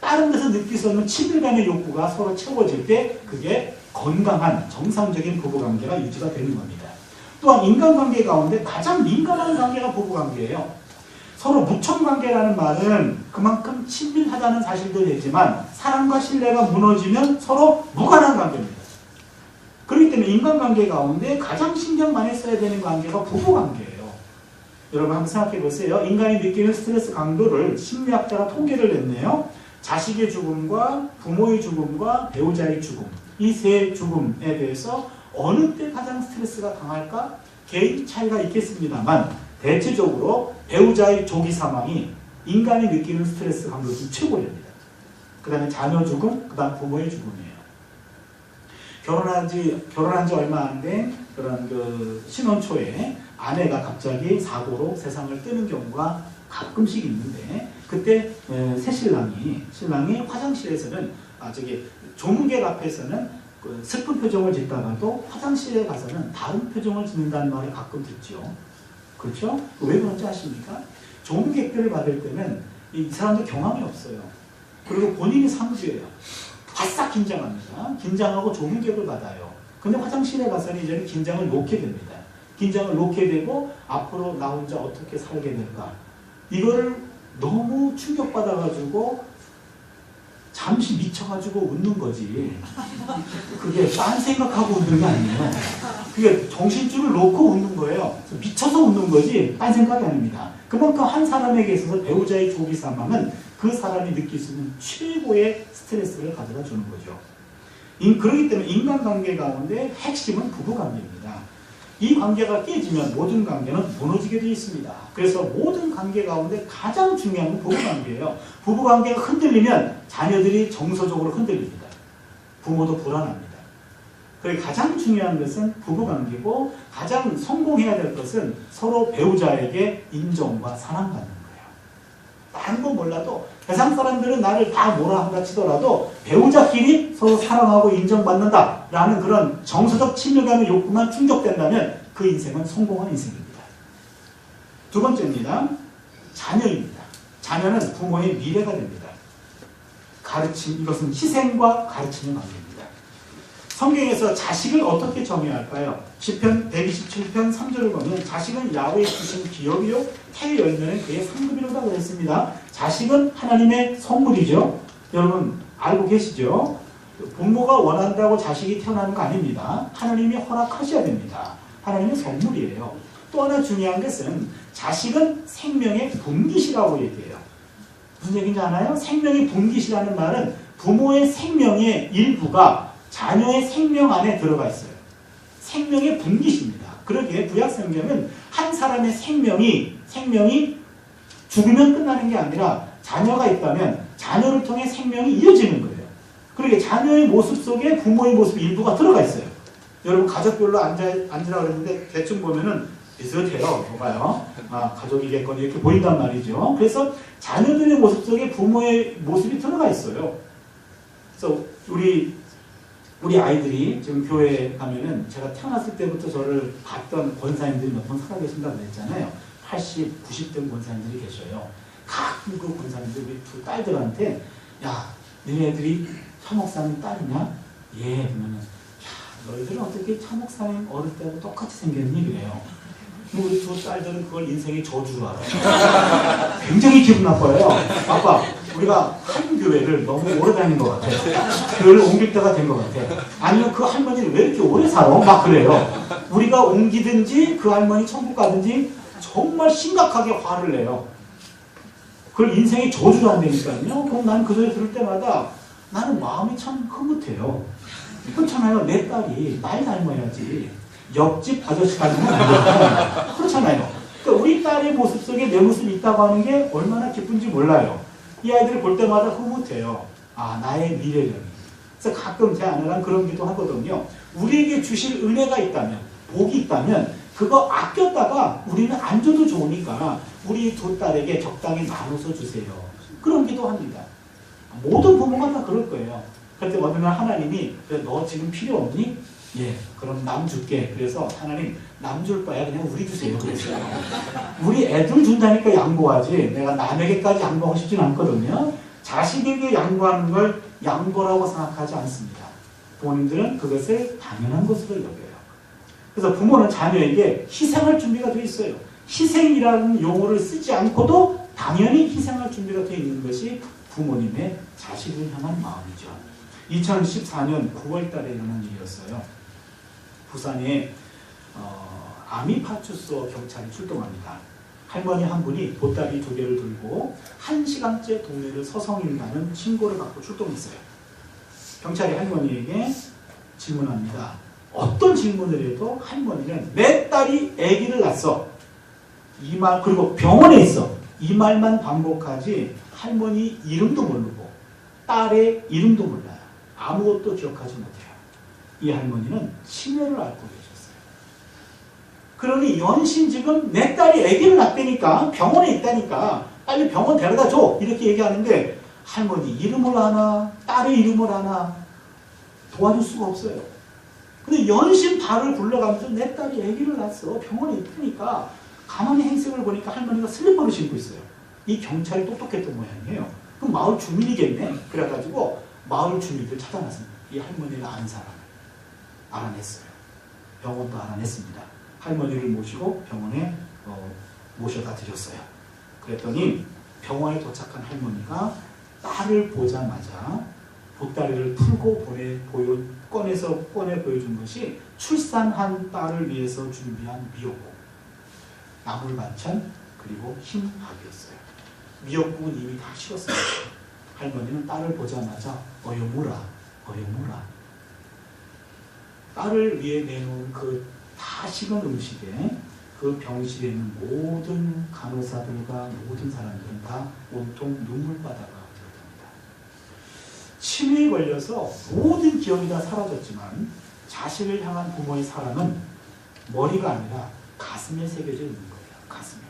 Speaker 1: 다른 데서 느낄 수 없는 친밀감의 욕구가 서로 채워질 때 그게 건강한 정상적인 부부관계가 유지가 되는 겁니다. 또한 인간관계 가운데 가장 민감한 관계가 부부관계예요. 서로 무청관계라는 말은 그만큼 친밀하다는 사실도 되지만 사랑과 신뢰가 무너지면 서로 무관한 관계입니다. 그렇기 때문에 인간관계 가운데 가장 신경 많이 써야 되는 관계가 부부관계예요. 여러분 한번 생각해 보세요. 인간이 느끼는 스트레스 강도를 심리학자가 통계를 냈네요. 자식의 죽음과 부모의 죽음과 배우자의 죽음, 이 세 죽음에 대해서 어느 때 가장 스트레스가 강할까? 개인 차이가 있겠습니다만 대체적으로 배우자의 조기 사망이 인간이 느끼는 스트레스 강도 중 최고입니다. 그 다음에 자녀 죽음, 그 다음 부모의 죽음이에요. 결혼한 지 얼마 안 된 그런 그 신혼 초에 아내가 갑자기 사고로 세상을 뜨는 경우가 가끔씩 있는데, 그때 신랑이 화장실에서는 조문객 앞에서는 그 슬픈 표정을 짓다가도 화장실에 가서는 다른 표정을 짓는다는 말을 가끔 듣죠. 그렇죠? 왜 그런지 아십니까? 조문객들을 받을 때는 이 사람들 경험이 없어요. 그리고 본인이 상주예요. 바싹 긴장합니다. 긴장하고 조문객을 받아요. 근데 화장실에 가서는 이제는 긴장을 놓게 됩니다. 긴장을 놓게 되고 앞으로 나 혼자 어떻게 살게 될까? 이거를 너무 충격받아가지고 잠시 미쳐가지고 웃는 거지. 그게 딴 생각하고 웃는 게 아니에요. 그게 정신줄을 놓고 웃는 거예요. 미쳐서 웃는 거지 딴 생각이 아닙니다. 그만큼 한 사람에게 있어서 배우자의 조기 사망은 그 사람이 느낄 수 있는 최고의 스트레스를 가져다 주는 거죠. 그렇기 때문에 인간관계 가운데 핵심은 부부관계입니다. 이 관계가 깨지면 모든 관계는 무너지게 되어 있습니다. 그래서 모든 관계 가운데 가장 중요한 건 부부관계예요. 부부관계가 흔들리면 자녀들이 정서적으로 흔들립니다. 부모도 불안합니다. 그래서 가장 중요한 것은 부부관계고, 가장 성공해야 될 것은 서로 배우자에게 인정과 사랑받는 거예요. 다른 건 몰라도 세상 사람들은 나를 다 뭐라 한다 치더라도 배우자끼리 서로 사랑하고 인정받는다 라는 그런 정서적 친밀감의 욕구만 충족된다면 그 인생은 성공한 인생입니다. 두 번째입니다. 자녀입니다. 자녀는 부모의 미래가 됩니다. 가르침, 이것은 희생과 가르침의 관계입니다. 성경에서 자식을 어떻게 정의할까요? 시편 127편 3절을 보면 자식은 야훼의 주신 기업이요 태의 열매는 그의 상급이로다 그랬습니다. 자식은 하나님의 선물이죠. 여러분 알고 계시죠? 부모가 원한다고 자식이 태어나는 거 아닙니다. 하나님이 허락하셔야 됩니다. 하나님의 선물이에요. 또 하나 중요한 것은 자식은 생명의 분기시라고 얘기해요. 무슨 얘기인지 아나요? 생명의 분기시라는 말은 부모의 생명의 일부가 자녀의 생명 안에 들어가 있어요. 생명의 분기시입니다. 그러기에 구약성경은 한 사람의 생명이 죽으면 끝나는 게 아니라 자녀가 있다면 자녀를 통해 생명이 이어지는 거예요. 그러기에 자녀의 모습 속에 부모의 모습 일부가 들어가 있어요. 여러분 가족별로 앉으라고 그랬는데 대충 보면은 비슷해요. 뭐가요? 가족이겠거니 이렇게 보인단 말이죠. 그래서 자녀들의 모습 속에 부모의 모습이 들어가 있어요. 그래서 우리 아이들이 지금 교회에 가면은 제가 태어났을 때부터 저를 봤던 권사님들이 몇 분 살아계신다고 그랬잖아요. 80, 90대 권사님들이 계셔요. 가끔 그 권사님들이 우리 두 딸들한테 야, 너희들이 차 목사님 딸이냐? 예, 그러면은 야, 너희들은 어떻게 차 목사님 어릴 때하고 똑같이 생겼니? 그래요. 우리 두 딸들은 그걸 인생의 저주로 알아요. 굉장히 기분 나빠요. 아빠, 우리가 한 교회를 너무 오래 다닌 것 같아. 교회를 옮길 때가 된 것 같아. 아니면 그 할머니를 왜 이렇게 오래 살아? 막 그래요. 우리가 옮기든지 그 할머니 천국 가든지 정말 심각하게 화를 내요. 그걸 인생의 저주로 한다니까요. 그럼 나는 그 소리 들을 때마다 나는 마음이 참 흐뭇해요. 그렇잖아요. 내 딸이 날 닮아야지. 옆집 아저씨 닮으면 안 되잖아요. 그렇잖아요. 그러니까 우리 딸의 모습 속에 내 모습이 있다고 하는 게 얼마나 기쁜지 몰라요. 이 아이들을 볼 때마다 흐뭇해요. 아, 나의 미래는. 그래서 가끔 제 아내랑 그런 기도 하거든요. 우리에게 주실 은혜가 있다면, 복이 있다면 그거 아꼈다가 우리는 안 줘도 좋으니까 우리 두 딸에게 적당히 나눠서 주세요. 그런 기도 합니다. 모든 부모가 다 그럴 거예요. 그런데 어느 날 하나님이 너 지금 필요 없니? 예, 그럼 남 줄게. 그래서 하나님 남 줄 바야 그냥 우리 주세요. 그랬어요. 우리 애들 준다니까 양보하지 내가 남에게까지 양보하고 싶진 않거든요. 자식에게 양보하는 걸 양보라고 생각하지 않습니다. 부모님들은 그것을 당연한 것으로 여겨요. 그래서 부모는 자녀에게 희생할 준비가 되어 있어요. 희생이라는 용어를 쓰지 않고도 당연히 희생할 준비가 되어 있는 것이 부모님의 자식을 향한 마음이죠. 2014년 9월 달에 일어난 일이었어요. 부산에 아미파출소 경찰이 출동합니다. 할머니 한 분이 보따리 2개를 들고 1시간째 동네를 서성인다는 신고를 받고 출동했어요. 경찰이 할머니에게 질문합니다. 어떤 질문을 해도 할머니는 내 딸이 아기를 낳았어. 이 말, 그리고 병원에 있어. 이 말만 반복하지 할머니 이름도 모르고 딸의 이름도 몰라요. 아무것도 기억하지 못해요. 이 할머니는 치매를 앓고 계셨어요. 그러니 연신 지금 내 딸이 아기를 낳다니까 병원에 있다니까 빨리 병원 데려다 줘 이렇게 얘기하는데 할머니 이름을 아나 딸의 이름을 아나 도와줄 수가 없어요. 근데 연신 발을 굴러가면서 내 딸이 아기를 낳았어 병원에 있다니까 가만히 행색을 보니까 할머니가 슬리퍼를 신고 있어요. 이 경찰이 똑똑했던 모양이에요. 그럼 마을 주민이겠네. 그래가지고 마을 주민들 찾아났습니다. 이 할머니를 아는 사람을 알아냈어요. 병원도 알아냈습니다. 할머니를 모시고 병원에 모셔다 드렸어요. 그랬더니 병원에 도착한 할머니가 딸을 보자마자 보따리를 풀고 꺼내 보여준 것이 출산한 딸을 위해서 준비한 미역국, 나물 반찬, 그리고 흰밥이었어요. 미역국은 이미 다 식었어요. 할머니는 딸을 보자마자 어여무라. 딸을 위해 내놓은 그 다 식은 음식에 그 병실에 있는 모든 간호사들과 모든 사람들은 다 온통 눈물바다가 되었답니다. 치매에 걸려서 모든 기억이 다 사라졌지만 자식을 향한 부모의 사랑은 머리가 아니라 가슴에 새겨져 있는 거예요. 가슴에.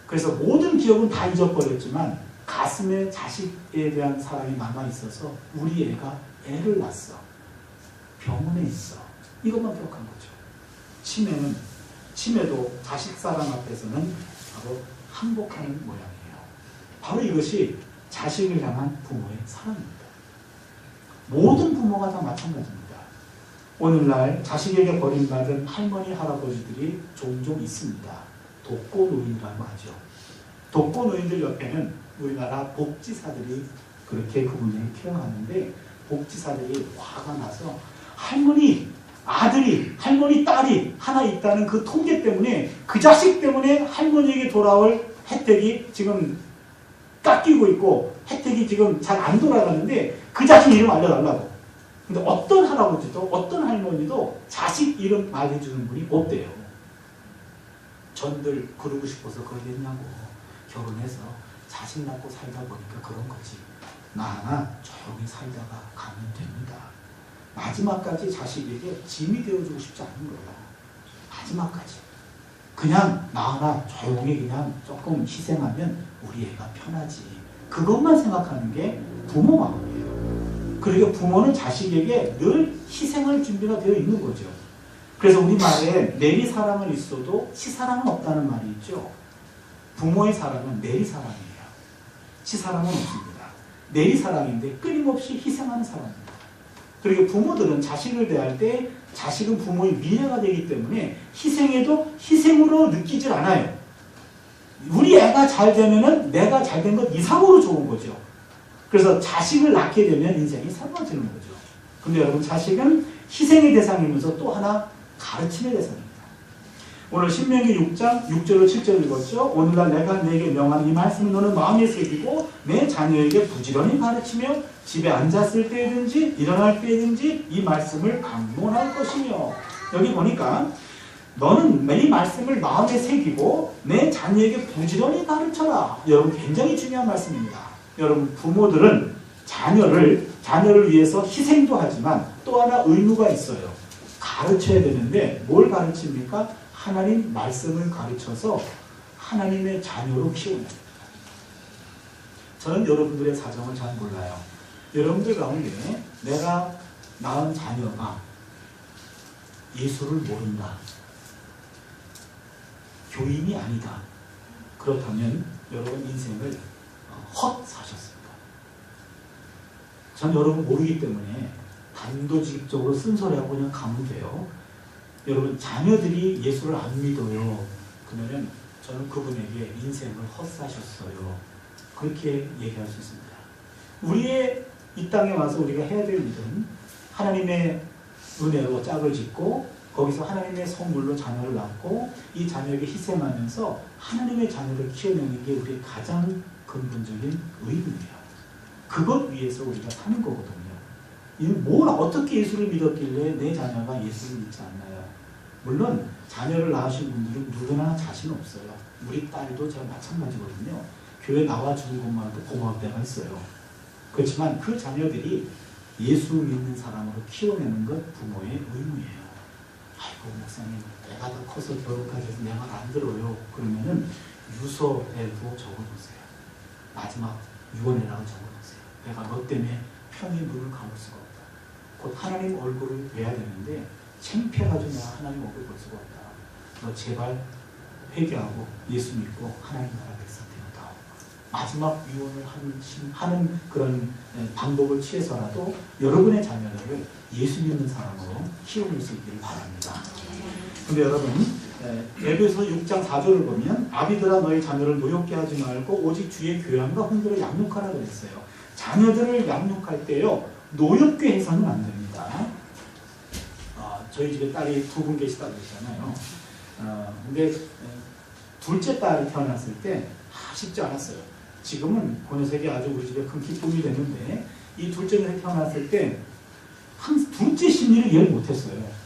Speaker 1: 그래서 모든 기억은 다 잊어버렸지만 가슴에 자식에 대한 사랑이 남아있어서 우리 애가 애를 낳았어. 병원에 있어. 이것만 기억한 거죠. 치매도 자식 사랑 앞에서는 바로 항복하는 모양이에요. 바로 이것이 자식을 향한 부모의 사랑입니다. 모든 부모가 다 마찬가지입니다. 오늘날 자식에게 버림받은 할머니, 할아버지들이 종종 있습니다. 독거노인이라고 하죠. 독거노인들 옆에는 우리나라 복지사들이 그렇게 그분을 케어하는데 복지사들이 화가 나서 할머니, 아들이, 할머니, 딸이 하나 있다는 그 통계 때문에 그 자식 때문에 할머니에게 돌아올 혜택이 지금 깎이고 있고 혜택이 지금 잘 안 돌아가는데 그 자식 이름 알려달라고. 근데 어떤 할아버지도 어떤 할머니도 자식 이름 알려주는 분이 없대요. 전들 그러고 싶어서 그러겠냐고. 결혼해서 자식 낳고 살다 보니까 그런 거지. 나 하나 조용히 살다가 가면 됩니다. 마지막까지 자식에게 짐이 되어주고 싶지 않은 거야. 마지막까지. 그냥 나 하나 조용히 그냥 조금 희생하면 우리 애가 편하지. 그것만 생각하는 게 부모 마음이에요. 그러니까 부모는 자식에게 늘 희생할 준비가 되어 있는 거죠. 그래서 우리말에 내리사랑은 있어도 치사랑은 없다는 말이 있죠. 부모의 사랑은 내리사랑이에요. 치사랑은 없습니다. 내리사랑인데 끊임없이 희생하는 사랑입니다. 그리고 부모들은 자식을 대할 때 자식은 부모의 미래가 되기 때문에 희생해도 희생으로 느끼질 않아요. 우리 애가 잘 되면은 내가 잘 된 것 이상으로 좋은 거죠. 그래서 자식을 낳게 되면 인생이 새로워지는 거죠. 근데 여러분 자식은 희생의 대상이면서 또 하나 가르침의 대상입니다. 오늘 신명기 6장 6절로 7절 읽었죠. 오늘날 내가 네게 명한 이 말씀을 너는 마음에 새기고 내 자녀에게 부지런히 가르치며 집에 앉았을 때든지 일어날 때든지 이 말씀을 강론할 것이며. 여기 보니까 너는 이 말씀을 마음에 새기고 내 자녀에게 부지런히 가르쳐라. 여러분 굉장히 중요한 말씀입니다. 여러분 부모들은 자녀를 위해서 희생도 하지만 또 하나 의무가 있어요. 가르쳐야 되는데 뭘 가르칩니까? 하나님 말씀을 가르쳐서 하나님의 자녀로 키우는 겁니다. 저는 여러분들의 사정을 잘 몰라요. 여러분들 가운데 내가 낳은 자녀가 예수를 모른다. 교인이 아니다. 그렇다면 여러분 인생을 헛 사셨습니다. 전 여러분 모르기 때문에 단도직입적으로 쓴소리하고 그냥 가면 돼요. 여러분 자녀들이 예수를 안 믿어요. 그러면 저는 그분에게 인생을 헛사셨어요. 그렇게 얘기할 수 있습니다. 우리의 이 땅에 와서 우리가 해야 될 일은 하나님의 은혜로 짝을 짓고 거기서 하나님의 선물로 자녀를 낳고 이 자녀에게 희생하면서 하나님의 자녀를 키워내는 게 우리의 가장 근본적인 의무예요. 그것 위해서 우리가 사는 거거든요. 뭘 어떻게 예수를 믿었길래 내 자녀가 예수를 믿지 않나요? 물론 자녀를 낳으신 분들은 누구나 자신 없어요. 우리 딸도 제가 마찬가지거든요. 교회 나와주는 것만도 고마울 때가 있어요. 그렇지만 그 자녀들이 예수 믿는 사람으로 키워내는 것 부모의 의무예요. 아이고 목사님 내가 더 커서 결혼까지 해서 내 말 안 들어요. 그러면은 유서에도 적어놓으세요. 마지막 유언이라고 적어놓으세요. 내가 너 때문에 편히 눈을 감을 수가 없다. 곧 하나님 얼굴을 뵈야 되는데 창피해가지고 내가 하나님 얼굴 볼 수가 없다. 너 제발 회개하고 예수 믿고 하나님 나라 백성되었다. 마지막 유언을 하는 그런 방법을 취해서라도 여러분의 자녀들을 예수 믿는 사람으로 키워낼 수 있기를 바랍니다. 근데 여러분 에베소 6장 4절을 보면 아비들아 너희 자녀를 노엽게 하지 말고 오직 주의 교양과 훈계를 양육하라 그랬어요. 자녀들을 양육할 때요 노엽게 해서는 안 됩니다. 저희 집에 딸이 2분 계시다고 했잖아요. 근데 둘째 딸이 태어났을 때 쉽지 않았어요. 지금은 그 녀석이 아주 우리 집에 큰 기쁨이 됐는데 이 둘째 녀석이 태어났을 때 둘째 심리를 이해를 못했어요.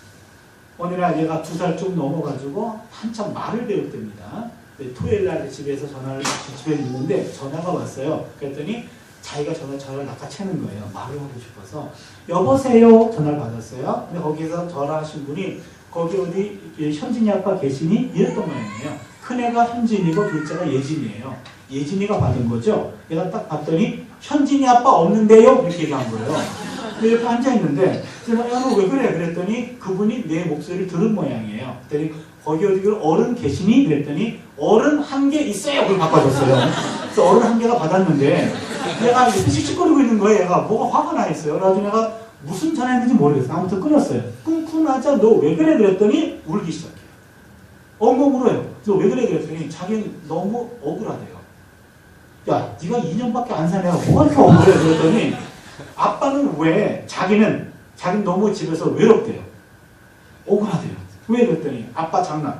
Speaker 1: 어느 날 얘가 2살 좀 넘어가지고 한참 말을 배울 때입니다. 토요일날 집에서 집에 있는데 전화가 왔어요. 그랬더니 자기가 전화를 낚아채는 거예요. 말을 하고 싶어서. 여보세요? 전화를 받았어요. 근데 거기서 전화하신 분이 거기 어디 현진이 아빠 계시니? 이랬던 모양이에요. 큰애가 현진이고 둘째가 예진이에요. 예진이가 받은 거죠. 얘가 딱 봤더니 현진이 아빠 없는데요? 이렇게 얘기한 거예요. 근데 옆에 앉아있는데 제가 야 너 왜 그래? 그랬더니 그분이 내 목소리를 들은 모양이에요. 그랬더니 거기 어디 어른 계시니? 그랬더니 어른 한 개 있어요. 그걸 바꿔줬어요. 그래서 어른 한 개가 받았는데 얘가 이렇게 씩씩거리고 있는 거예요. 얘가 뭐가 화가 나 있어요. 그래서 내가 무슨 전화했는지 모르겠어요. 아무튼 끊었어요. 끊고 나자 너 왜 그래? 그랬더니 울기 시작해요. 엉엉 울어요. 너 왜 그래? 그랬더니 자기는 너무 억울하대요. 야 네가 2년밖에 안 산 애가 뭐가 이렇게 억울해? 그랬더니 아빠는 왜 자기는 너무 집에서 외롭대요. 억울하대요. 왜? 그랬더니 아빠 장남,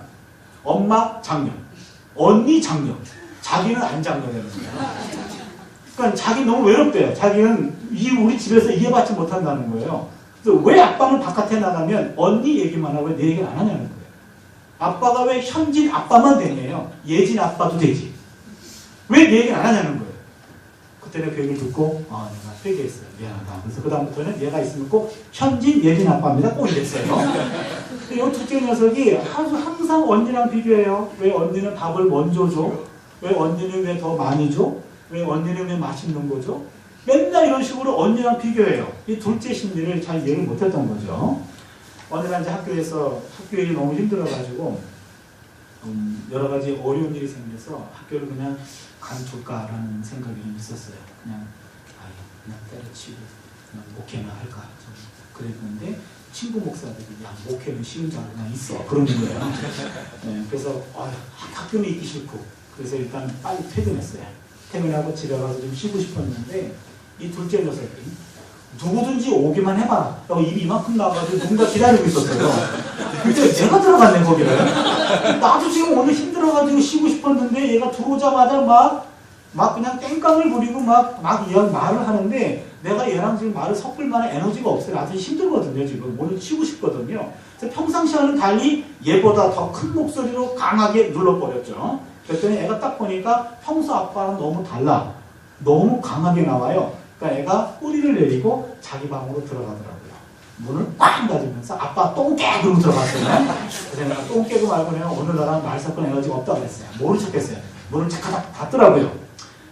Speaker 1: 엄마 장녀, 언니 장녀, 자기는 안 장녀되는 거예요. 그러니까 자기는 너무 외롭대요. 자기는 우리 집에서 이해받지 못한다는 거예요. 그래서 왜 아빠는 바깥에 나가면 언니 얘기만 하고 왜 내 얘기를 안 하냐는 거예요. 아빠가 왜 현진 아빠만 되냐요. 예진 아빠도 되지. 왜 내 얘기를 안 하냐는 거예요. 그때 내가 그 얘기를 듣고 내가 회개했어요. 미안하다. 그래서 그 다음부터는 얘가 있으면 꼭 현진, 예진 아빠입니다. 꼭 이랬어요. 이 둘째 녀석이 항상 언니랑 비교해요. 왜 언니는 밥을 먼저 줘? 왜 언니는 왜 더 많이 줘? 왜 언니는 왜 맛있는 거죠? 맨날 이런 식으로 언니랑 비교해요. 이 둘째 심리를 잘 이해를 못했던 거죠. 어느 날 이제 학교에서 학교 일이 너무 힘들어가지고 여러 가지 어려운 일이 생겨서 학교를 그냥 관둘까라는 생각이 좀 있었어요. 그냥 때려치고 그냥 목회나 할까 좀 그랬는데 친구 목사들이 야 목회는 쉬운 줄 알고 그냥 있어 그러는 거예요. 네, 그래서 학교는 있기 싫고 그래서 일단 빨리 퇴근했어요. 퇴근하고 집에 가서 좀 쉬고 싶었는데 이 둘째 녀석이 누구든지 오기만 해봐라 라고 입이 이만큼 나와가지고 누군가 기다리고 있었어요. 근데 제가 들어갔네 거기를. 나도 지금 오늘 힘들어가지고 쉬고 싶었는데 얘가 들어오자마자 막 그냥 땡깡을 부리고 막 말을 하는데 내가 얘랑 지금 말을 섞을 만한 에너지가 없어요. 아주 힘들거든요. 지금 오늘 쉬고 싶거든요. 그래서 평상시와는 달리 얘보다 더 큰 목소리로 강하게 눌러버렸죠. 그랬더니 애가 딱 보니까 평소 아빠랑 너무 달라. 너무 강하게 나와요. 그러니까 애가 뿌리를 내리고 자기 방으로 들어가더라고요. 문을 꽉 닫으면서 아빠 똥 깨! 그러고 들어갔어요. 그래서 내가 똥 깨고 말고 내가 오늘 나랑 말 섞은 에너지가 없다고 그랬어요. 모른 척 했어요. 문을 착착 닫더라고요.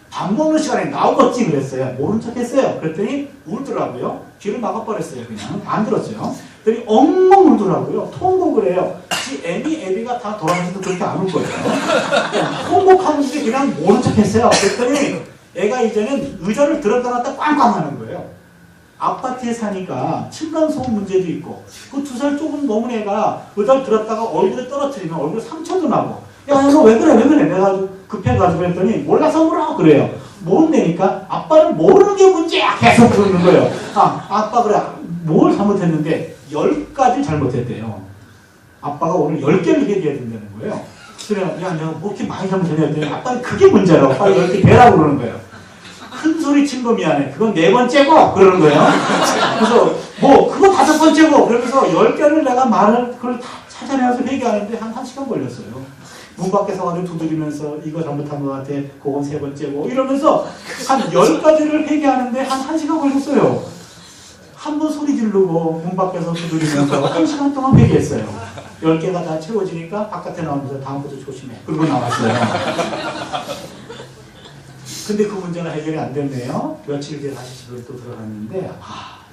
Speaker 1: 밥 먹는 시간에 나오겠지 그랬어요. 모른 척 했어요. 그랬더니 울더라고요. 귀를 막아버렸어요. 그냥 안 들었죠. 그랬더니 엉엉 울더라고요. 통곡을 해요. 애비가 다 돌아가면서도 그렇게 안 울 거예요. 통곡하는데 그냥 모른 척 했어요. 그랬더니 애가 이제는 의자를 들었다 놨다 꽝꽝 하는 거예요. 아파트에 사니까 층간소음 문제도 있고 그 2살 조금 넘은 애가 의자를 들었다가 얼굴에 떨어뜨리면 얼굴에 상처도 나고 야 너 왜 그래 내가 급해가지고 그랬더니 몰라서 물어 그래요. 모른다니까 아빠는 모르는 게 문제야 계속 그러는 거예요. 아빠 그래 뭘 잘못했는데 10가지 잘못했대요. 아빠가 오늘 10개를 얘기해야 된다는 거예요. 그래 야 내가 뭐 이렇게 많이 잘못했냐 했더니 아빠는 그게 문제라고 빨리 10개 배라고 그러는 거예요. 큰 소리 친 거 미안해. 그건 4번째고 그러는 거예요. 그래서 그거 5번째고 그러면서 10개를 내가 그걸 다 찾아내서 회개하는데 한 1시간 걸렸어요. 문 밖에서 가지고 두드리면서 이거 잘못한 것 같아. 그건 세 번째고. 이러면서 한 10가지를 회개하는데 한 1시간 걸렸어요. 한 번 소리 지르고 문 밖에서 두드리면서 1시간 동안 회개했어요. 10개가 다 채워지니까 바깥에 나오면서 다음부터 조심해. 그러고 나왔어요. 근데 그 문제는 해결이 안 됐네요. 며칠 뒤에 다시 집에 또 들어갔는데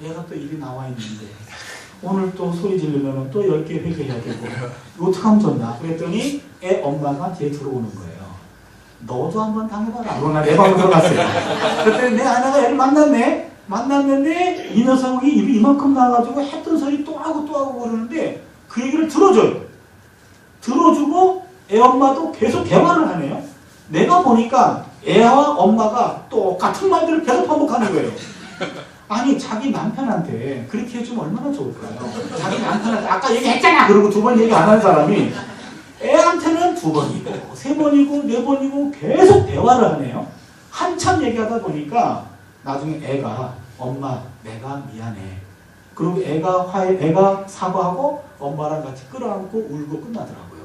Speaker 1: 얘가 또 일이 나와 있는데 오늘 또 소리 지르면 또 10개 회개해야 되고 이거 어떡하면 좋나. 그랬더니 애 엄마가 뒤에 들어오는 거예요. 너도 한번 당해봐라. 그러나 내 방으로 들어갔어요. 그랬더니 내 아내가 애를 만났는데 이 녀석이 입이 이만큼 나와가지고 했던 소리 또 하고 그러는데 그 얘기를 들어줘요. 들어주고 애 엄마도 계속 대화를 하네요. 내가 보니까 애와 엄마가 똑같은 말들을 계속 반복하는 거예요. 아니 자기 남편한테 그렇게 해주면 얼마나 좋을까요? 자기 남편한테 아까 얘기했잖아 그러고 2번 얘기 안 하는 사람이 애한테는 2번이고 3번이고 4번이고 계속 대화를 하네요. 한참 얘기하다 보니까 나중에 애가 엄마 내가 미안해. 그리고 애가 사과하고 엄마랑 같이 끌어안고 울고 끝나더라고요.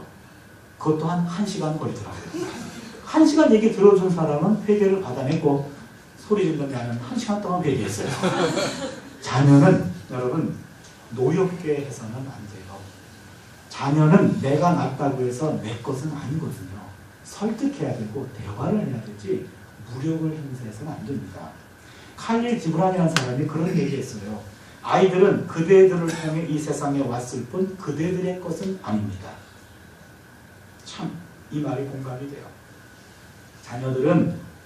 Speaker 1: 그것도 한 1시간 걸리더라고요. 1시간 얘기 들어준 사람은 회개를 받아냈고 소리 지르는 나는 1시간 동안 회개했어요. 자녀는 여러분 노엽게 해서는 안 돼요. 자녀는 내가 낳았다고 해서 내 것은 아니거든요. 설득해야 되고 대화를 해야 되지 무력을 행사해서는 안 됩니다. 칼릴 지브란이라는 사람이 그런 얘기했어요. 아이들은 그대들을 통해 이 세상에 왔을 뿐 그대들의 것은 아닙니다. 참 이 말이 공감이 돼요.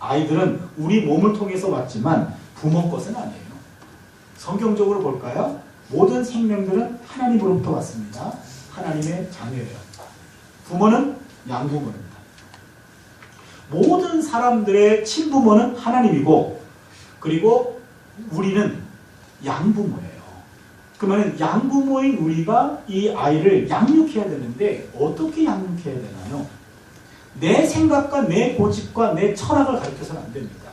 Speaker 1: 아이들은 우리 몸을 통해서 왔지만 부모 것은 아니에요. 성경적으로 볼까요? 모든 생명들은 하나님으로부터 왔습니다. 하나님의 자녀예요. 부모는 양부모입니다. 모든 사람들의 친부모는 하나님이고 그리고 우리는 양부모예요. 그러면 양부모인 우리가 이 아이를 양육해야 되는데 어떻게 양육해야 되나요? 내 생각과 내 고집과 내 철학을 가르쳐서는 안 됩니다.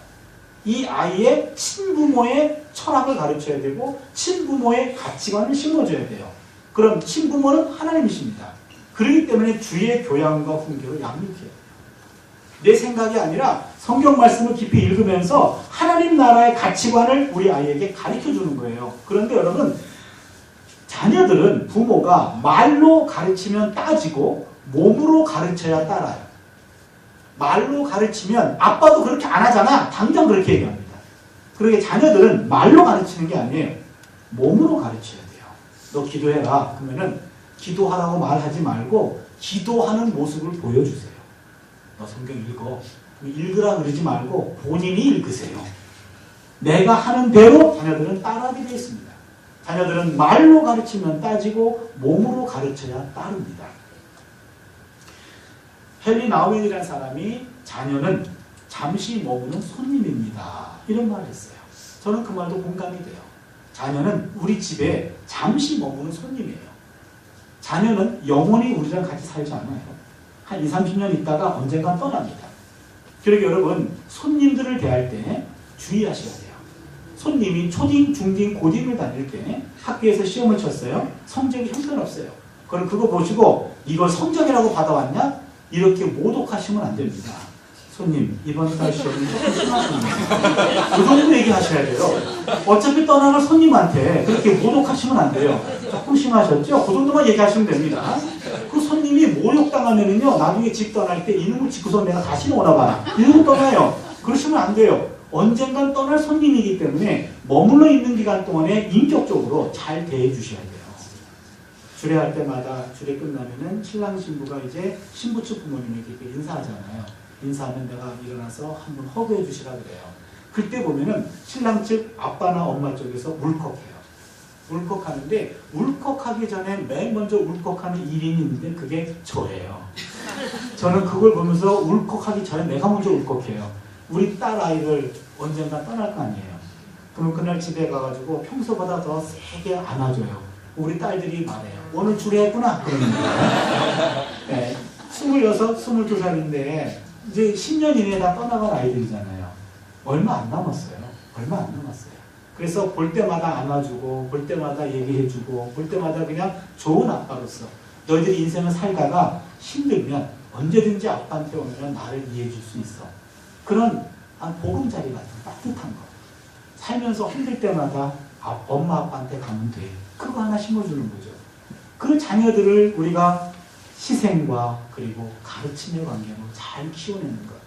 Speaker 1: 이 아이의 친부모의 철학을 가르쳐야 되고 친부모의 가치관을 심어줘야 돼요. 그럼 친부모는 하나님이십니다. 그렇기 때문에 주의 교양과 훈계로 양육해야 돼요. 내 생각이 아니라 성경 말씀을 깊이 읽으면서 하나님 나라의 가치관을 우리 아이에게 가르쳐주는 거예요. 그런데 여러분 자녀들은 부모가 말로 가르치면 따지고 몸으로 가르쳐야 따라요. 말로 가르치면 아빠도 그렇게 안 하잖아. 당장 그렇게 얘기합니다. 그러게 자녀들은 말로 가르치는 게 아니에요. 몸으로 가르쳐야 돼요. 너 기도해라. 그러면은 기도하라고 말하지 말고 기도하는 모습을 보여주세요. 너 성경 읽어. 읽으라 그러지 말고 본인이 읽으세요. 내가 하는 대로 자녀들은 따라하게 되어 있습니다. 자녀들은 말로 가르치면 따지고 몸으로 가르쳐야 따릅니다. 헨리 나우엔이라는 사람이 자녀는 잠시 머무는 손님입니다. 이런 말을 했어요. 저는 그 말도 공감이 돼요. 자녀는 우리 집에 잠시 머무는 손님이에요. 자녀는 영원히 우리랑 같이 살지 않아요. 한 20, 30년 있다가 언젠가 떠납니다. 그러게 여러분 손님들을 대할 때 주의하셔야 돼요. 손님이 초딩, 중딩, 고딩을 다닐 때 학교에서 시험을 쳤어요. 성적이 형편없어요. 그럼 그거 보시고 이걸 성적이라고 받아왔냐? 이렇게 모독하시면 안 됩니다. 손님, 이번 달 시험은 조금 심하십니다. 그 정도 얘기하셔야 돼요. 어차피 떠나갈 손님한테 그렇게 모독하시면 안 돼요. 조금 심하셨죠? 그 정도만 얘기하시면 됩니다. 그 손님이 모욕당하면은요, 나중에 집 떠날 때 이놈을 짓고서 내가 다시는 오나 봐라. 이러고 떠나요. 그러시면 안 돼요. 언젠간 떠날 손님이기 때문에 머물러 있는 기간 동안에 인격적으로 잘 대해 주셔야 돼요. 주례할 때마다 주례 끝나면은 신랑 신부가 이제 신부 측 부모님에게 인사하잖아요. 인사하면 내가 일어나서 한번 허그해 주시라 그래요. 그때 보면은 신랑 측 아빠나 엄마 쪽에서 울컥해요. 울컥하는데 울컥하기 전에 맨 먼저 울컥하는 일인이 있는데 그게 저예요. 저는 그걸 보면서 울컥하기 전에 내가 먼저 울컥해요. 우리 딸 아이를 언젠가 떠날 거 아니에요. 그럼 그날 집에 가가지고 평소보다 더 세게 안아줘요. 우리 딸들이 말해요. 오늘 주례했구나. 그러는 거예요. 네, 26, 22살인데 이제 10년 이내에 다 떠나갈 아이들이잖아요. 얼마 안 남았어요. 그래서 볼 때마다 안아주고 볼 때마다 얘기해주고 볼 때마다 그냥 좋은 아빠로서 너희들이 인생을 살다가 힘들면 언제든지 아빠한테 오면 나를 이해해 줄 수 있어. 그런 보금자리 같은 따뜻한 거. 살면서 힘들 때마다 엄마 아빠한테 가면 돼. 그거 하나 심어주는 거죠. 그 자녀들을 우리가 희생과 그리고 가르침의 관계로 잘 키워내는 것.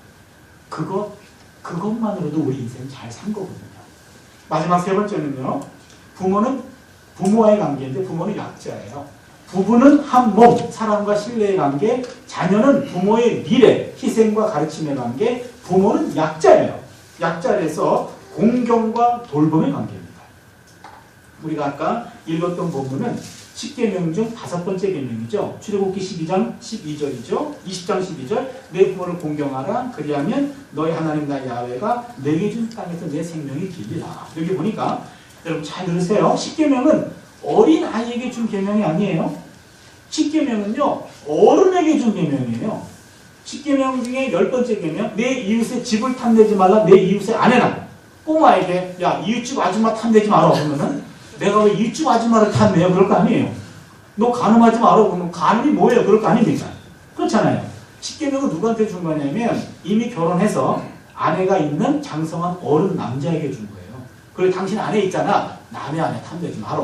Speaker 1: 그것만으로도 우리 인생 잘 산 거거든요. 마지막 세 번째는요. 부모는 부모와의 관계인데 부모는 약자예요. 부부는 한 몸, 사랑과 신뢰의 관계, 자녀는 부모의 미래, 희생과 가르침의 관계, 부모는 약자예요. 약자에서 공경과 돌봄의 관계입니다. 우리가 아까 읽었던 본문은 10계명 중 5번째 계명이죠. 출애굽기 12장 12절이죠. 20장 12절 내 부모를 공경하라. 그리하면 너희 하나님 나 야훼가 내게 준 땅에서 내 생명이 길리라. 여기 보니까 여러분 잘 들으세요. 10계명은 어린 아이에게 준 계명이 아니에요. 10계명은요. 어른에게 준 계명이에요. 10계명 중에 10번째 계명 내 이웃의 집을 탐내지 말라. 내 이웃의 아내나 꼬마에게 야 이웃집 아줌마 탐내지 마라. 그러면은 내가 왜 이웃집 아줌마를 탐내요? 그럴 거 아니에요. 너 간음하지 마라. 그러면 간음이 뭐예요? 그럴 거 아닙니까? 그렇잖아요. 10계명은 누구한테 준 거냐면 이미 결혼해서 아내가 있는 장성한 어른 남자에게 준 거예요. 그리고 당신 아내 있잖아. 남의 아내 탐내지 마라.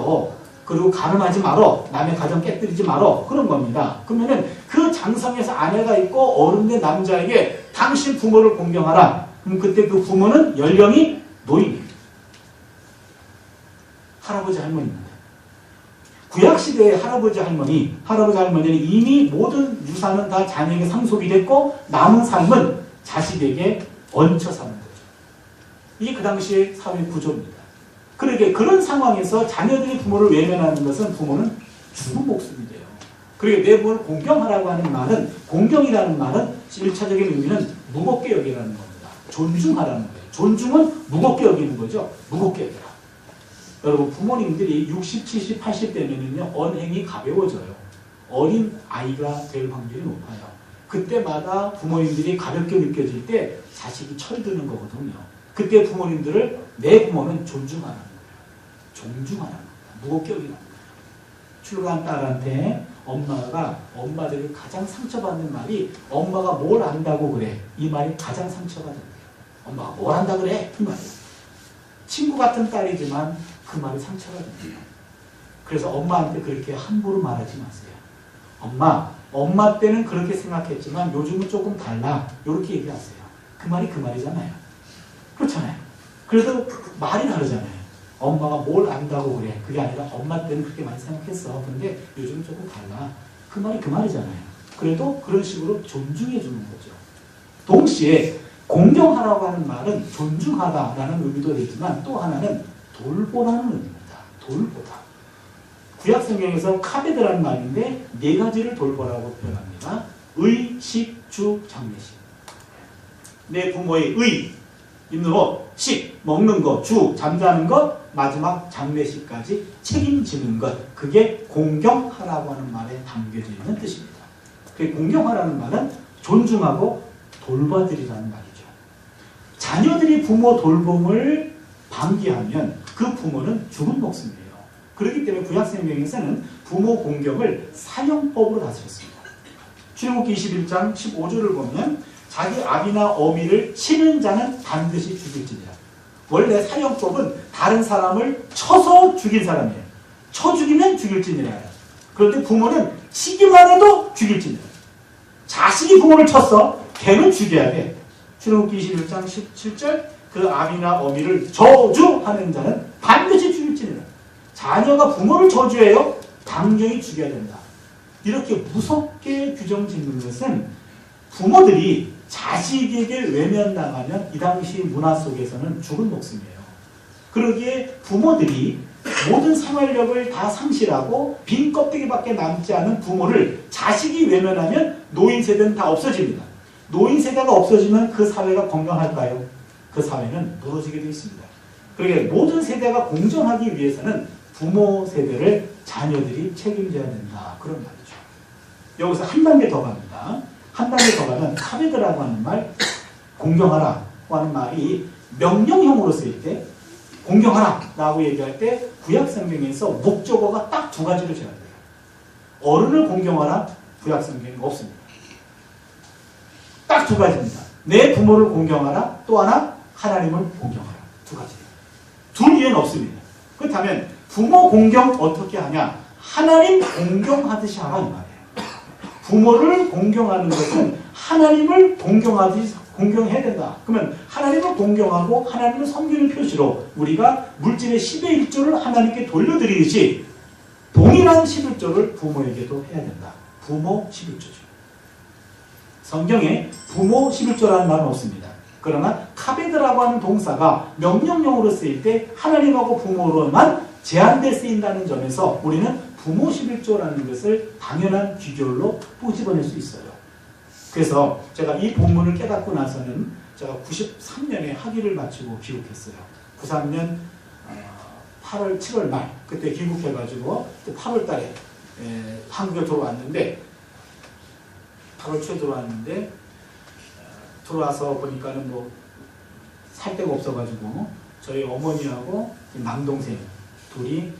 Speaker 1: 그리고 간음하지 마라. 남의 가정 깨뜨리지 마라. 그런 겁니다. 그러면은 그 장성에서 아내가 있고 어른된 남자에게 당신 부모를 공경하라. 그럼 그때 그 부모는 연령이 노인이에요. 할아버지 할머니입니다. 구약시대의 할아버지 할머니는 이미 모든 유산은 다 자녀에게 상속이 됐고 남은 삶은 자식에게 얹혀 사는 거죠. 이게 그 당시의 사회 구조입니다. 그러게 그런 상황에서 자녀들이 부모를 외면하는 것은 부모는 죽은 목숨이 돼요. 그리고 내 부모를 공경하라고 하는 말은 공경이라는 말은 1차적인 의미는 무겁게 여기라는 겁니다. 존중하라는 거예요. 존중은 무겁게 여기는 거죠. 무겁게 여기라. 여러분 부모님들이 60, 70, 80 되면은요 언행이 가벼워져요. 어린 아이가 될 확률이 높아요. 그때마다 부모님들이 가볍게 느껴질 때 자식이 철드는 거거든요. 그때 부모님들을 내 부모는 존중하라는 거예요. 존중하라는 거예요. 무겁게 여기라는 거예요. 출가한 딸한테 엄마들이 가장 상처받는 말이 엄마가 뭘 안다고 그래. 이 말이 가장 상처가 된대요. 엄마가 뭘 안다 그래. 이 말이에요. 친구 같은 딸이지만 그 말이 상처가 됩니다. 그래서 엄마한테 그렇게 함부로 말하지 마세요. 엄마 때는 그렇게 생각했지만 요즘은 조금 달라. 이렇게 얘기하세요. 그 말이 그 말이잖아요. 그렇잖아요. 그래도 말이 다르잖아요. 엄마가 뭘 안다고 그래. 그게 아니라 엄마 때는 그렇게 많이 생각했어. 근데 요즘은 조금 달라. 그 말이 그 말이잖아요. 그래도 그런 식으로 존중해 주는 거죠. 동시에 공경하라고 하는 말은 존중하다라는 의미도 되지만 또 하나는 돌보라는 의미입니다. 돌보다. 구약 성경에서 카베드라는 말인데 4가지를 돌보라고 표현합니다. 의, 식, 주, 장례식. 내 부모의 의, 입는 옷, 식, 먹는 것, 주, 잠자는 것, 마지막 장례식까지 책임지는 것. 그게 공경하라고 하는 말에 담겨져 있는 뜻입니다. 그 공경하라는 말은 존중하고 돌봐드리라는 말이죠. 자녀들이 부모 돌봄을 방기하면 그 부모는 죽은 목숨이에요. 그렇기 때문에 구약성경에서는 부모 공경을 사형법으로 다스렸습니다. 출애굽기 21장 15절을 보면 자기 아비나 어미를 치는 자는 반드시 죽일지니라. 원래 사형법은 다른 사람을 쳐서 죽인 사람이에요. 쳐 죽이면 죽일지니라. 그런데 부모는 치기만 해도 죽일지니라. 자식이 부모를 쳤어. 걔는 죽여야 돼. 출애굽기 21장 17절 그 아비나 어미를 저주하는 자는 반드시 죽일지니라. 자녀가 부모를 저주해요. 당연히 죽여야 된다. 이렇게 무섭게 규정 짓는 것은 부모들이 자식에게 외면당하면 이 당시 문화 속에서는 죽은 목숨이에요. 그러기에 부모들이 모든 생활력을 다 상실하고 빈 껍데기밖에 남지 않은 부모를 자식이 외면하면 노인 세대는 다 없어집니다. 노인 세대가 없어지면 그 사회가 건강할까요? 그 사회는 무너지게 되어 있습니다. 그러기에 모든 세대가 공존하기 위해서는 부모 세대를 자녀들이 책임져야 된다. 그런 말이죠. 여기서 한 단계 더 갑니다. 한 단계 더 가면 카베드라고 하는 말, 공경하라고 하는 말이 명령형으로 쓰일 때 공경하라 라고 얘기할 때 구약 성경에서 목적어가 딱 2가지로 제한돼요. 어른을 공경하라 구약 성경에 없습니다. 딱 두 가지입니다. 내 부모를 공경하라, 또 하나 하나님을 공경하라. 두 가지. 둘 이외는 없습니다. 그렇다면 부모 공경 어떻게 하냐? 하나님 공경하듯이 하라 이 말이에요. 부모를 공경하는 것은 하나님을 공경하듯이 공경해야 된다. 그러면 하나님을 공경하고 하나님을 섬기는 표시로 우리가 물질의 10의 1조를 하나님께 돌려드리듯이 동일한 11조를 부모에게도 해야 된다. 부모 11조죠. 성경에 부모 11조라는 말은 없습니다. 그러나 카베드라고 하는 동사가 명령형으로 쓰일 때 하나님하고 부모로만 제한돼 쓰인다는 점에서 우리는 부모 11조라는 것을 당연한 귀결로 꼬집어낼 수 있어요. 그래서 제가 이 본문을 깨닫고 나서는 제가 93년에 학위를 마치고 귀국했어요. 93년 8월, 7월 말 그때 귀국해가지고 8월 달에 한국에 들어왔는데 8월 초에 들어왔는데 들어와서 보니까는 뭐 살 데가 없어가지고 저희 어머니하고 남동생 둘이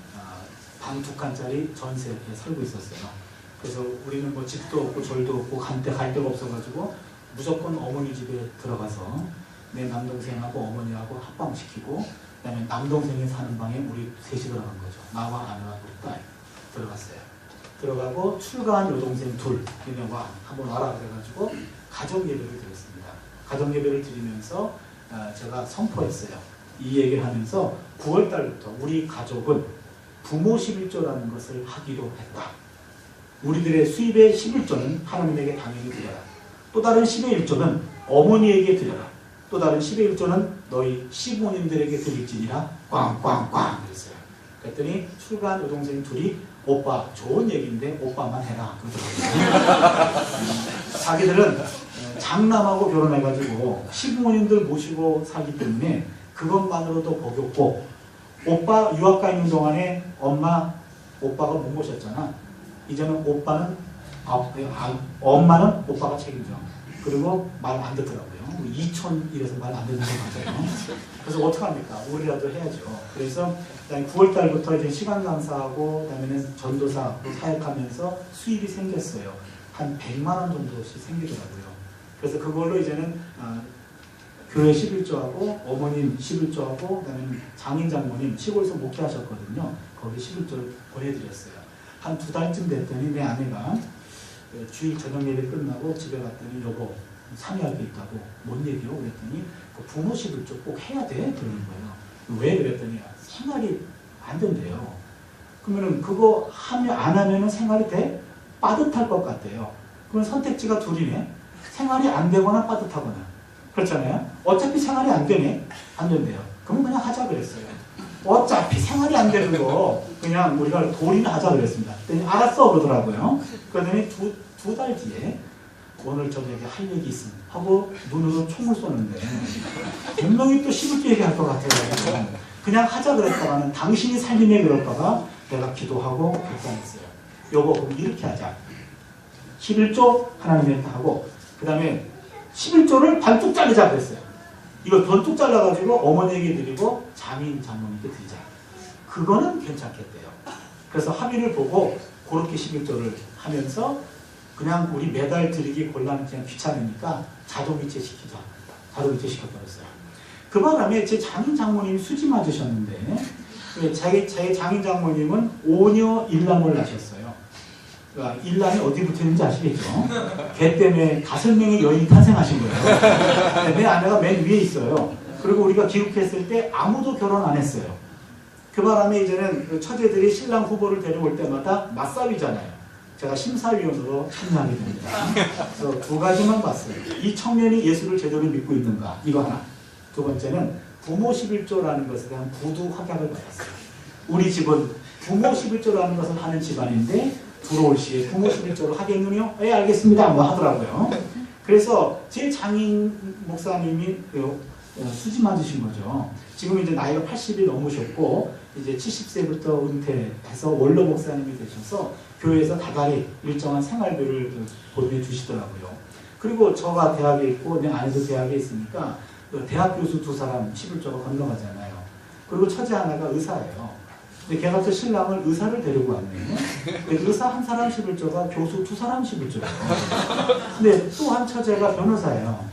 Speaker 1: 방 2칸짜리 전세에 살고 있었어요. 그래서 우리는 뭐 집도 없고 절도 없고 갈 데가 없어가지고 무조건 어머니 집에 들어가서 내 남동생하고 어머니하고 합방시키고 그다음에 남동생이 사는 방에 우리 셋이 들어간 거죠. 나와 아내와 우리 딸 들어갔어요. 들어가고 출가한 여동생 둘 그냥 한번 와라 그래가지고 가정 예배를 드렸습니다. 가정 예배를 드리면서 제가 선포했어요. 이 얘기를 하면서 9월 달부터 우리 가족은 부모 11조라는 것을 하기로 했다. 우리들의 수입의 11조는 하나님에게 당연히 드려라. 또 다른 10의 1조는 어머니에게 드려라. 또 다른 10의 1조는 너희 시부모님들에게 드릴지니라 꽝꽝꽝 그랬어요. 그랬더니 출가한 여동생 둘이 오빠 좋은 얘기인데 오빠만 해라 그러더라고요. 자기들은 장남하고 결혼해가지고 시부모님들 모시고 살기 때문에 그것만으로도 복이 없고 오빠 유학 가 있는 동안에 오빠가 못 모셨잖아. 이제는 엄마는 오빠가 책임져. 그리고 말 안 듣더라고요. 2촌 이래서 말 안 듣는 거 맞아요. 그래서 어떡합니까? 우리라도 해야죠. 그래서 9월 달부터 이제 시간 강사하고 그다음에는 전도사하고 사역하면서 수입이 생겼어요. 한 100만 원 정도씩 생기더라고요. 그래서 그걸로 이제는 교회 11조하고 어머님 11조하고 그다음에 장인 장모님 시골에서 목회하셨거든요. 거기 11조를 보내드렸어요. 한 2달쯤 됐더니 내 아내가 주일 저녁 예배 끝나고 집에 갔더니 여보 상의할 게 있다고 뭔 얘기요? 그랬더니 그 부모 11조 꼭 해야 돼? 그러는 거예요. 왜? 그랬더니 생활이 안 된대요. 그러면은 그거 안 하면은 생활이 돼? 빠듯할 것 같대요. 그럼 선택지가 둘이네. 생활이 안 되거나 빠듯하거나. 그렇잖아요. 어차피 생활이 안 되네. 안 된대요. 그럼 그냥 하자 그랬어요. 어차피 생활이 안 되는 거 그냥 우리가 돌이나 하자 그랬습니다. 그랬더니 알았어 그러더라고요. 그러더니 두 달 뒤에 오늘 저녁에 할 얘기 있음 하고 눈으로 총을 쏘는데 분명히 또 11조 얘기할 것 같아요. 그냥 하자 그랬다가는 당신이 살림에 그럴까봐 내가 기도하고 결단했어요. 여보 그럼 이렇게 하자. 11조 하나님한테 하고 그 다음에 11조를 반뚝 자르자 그랬어요. 이걸 반뚝 잘라가지고 어머니에게 드리고 장인 장모님께 드리자. 그거는 괜찮겠대요. 그래서 합의를 보고 그렇게 11조를 하면서 그냥 우리 매달 드리기 곤란 그냥 귀찮으니까 자동이체 시키자. 자동이체 시켜버렸어요. 그 바람에 제 장인 장모님이 수지 맞으셨는데 제 장인 장모님은 5녀 1남을 낳으셨어요. 그러니까 1남이 어디 붙었는지 아시겠죠? 걔 때문에 5명의 여인이 탄생하신 거예요. 내 아내가 맨 위에 있어요. 그리고 우리가 귀국했을 때 아무도 결혼 안 했어요. 그 바람에 이제는 그 처제들이 신랑 후보를 데려올 때마다 맞싸위잖아요. 제가 심사위원으로 참여하게 됩니다. 그래서 2가지만 봤어요. 이 청년이 예수를 제대로 믿고 있는가? 이거 하나. 두 번째는 부모 11조라는 것에 대한 구두 확약을 받았어요. 우리 집은 부모 11조라는 것을 하는 집안인데 들어올 시에 부모 11조를 하겠느냐? 예, 알겠습니다. 뭐 하더라고요. 그래서 제 장인 목사님이 수지 맞으신 거죠. 지금 이제 나이가 80이 넘으셨고 이제 70세부터 은퇴해서 원로 목사님이 되셔서 교회에서 다달이 일정한 생활비를 보내주시더라고요. 그리고 저가 대학에 있고 내 아내도 대학에 있으니까 대학 교수 2사람 11조가 건너가잖아요. 그리고 처제 하나가 의사예요. 근데 걔가 또 신랑을 의사를 데리고 왔네. 의사 한 사람씩을 줘가 교수 두 사람씩을 줘요. 근데 또 한 처제가 변호사예요.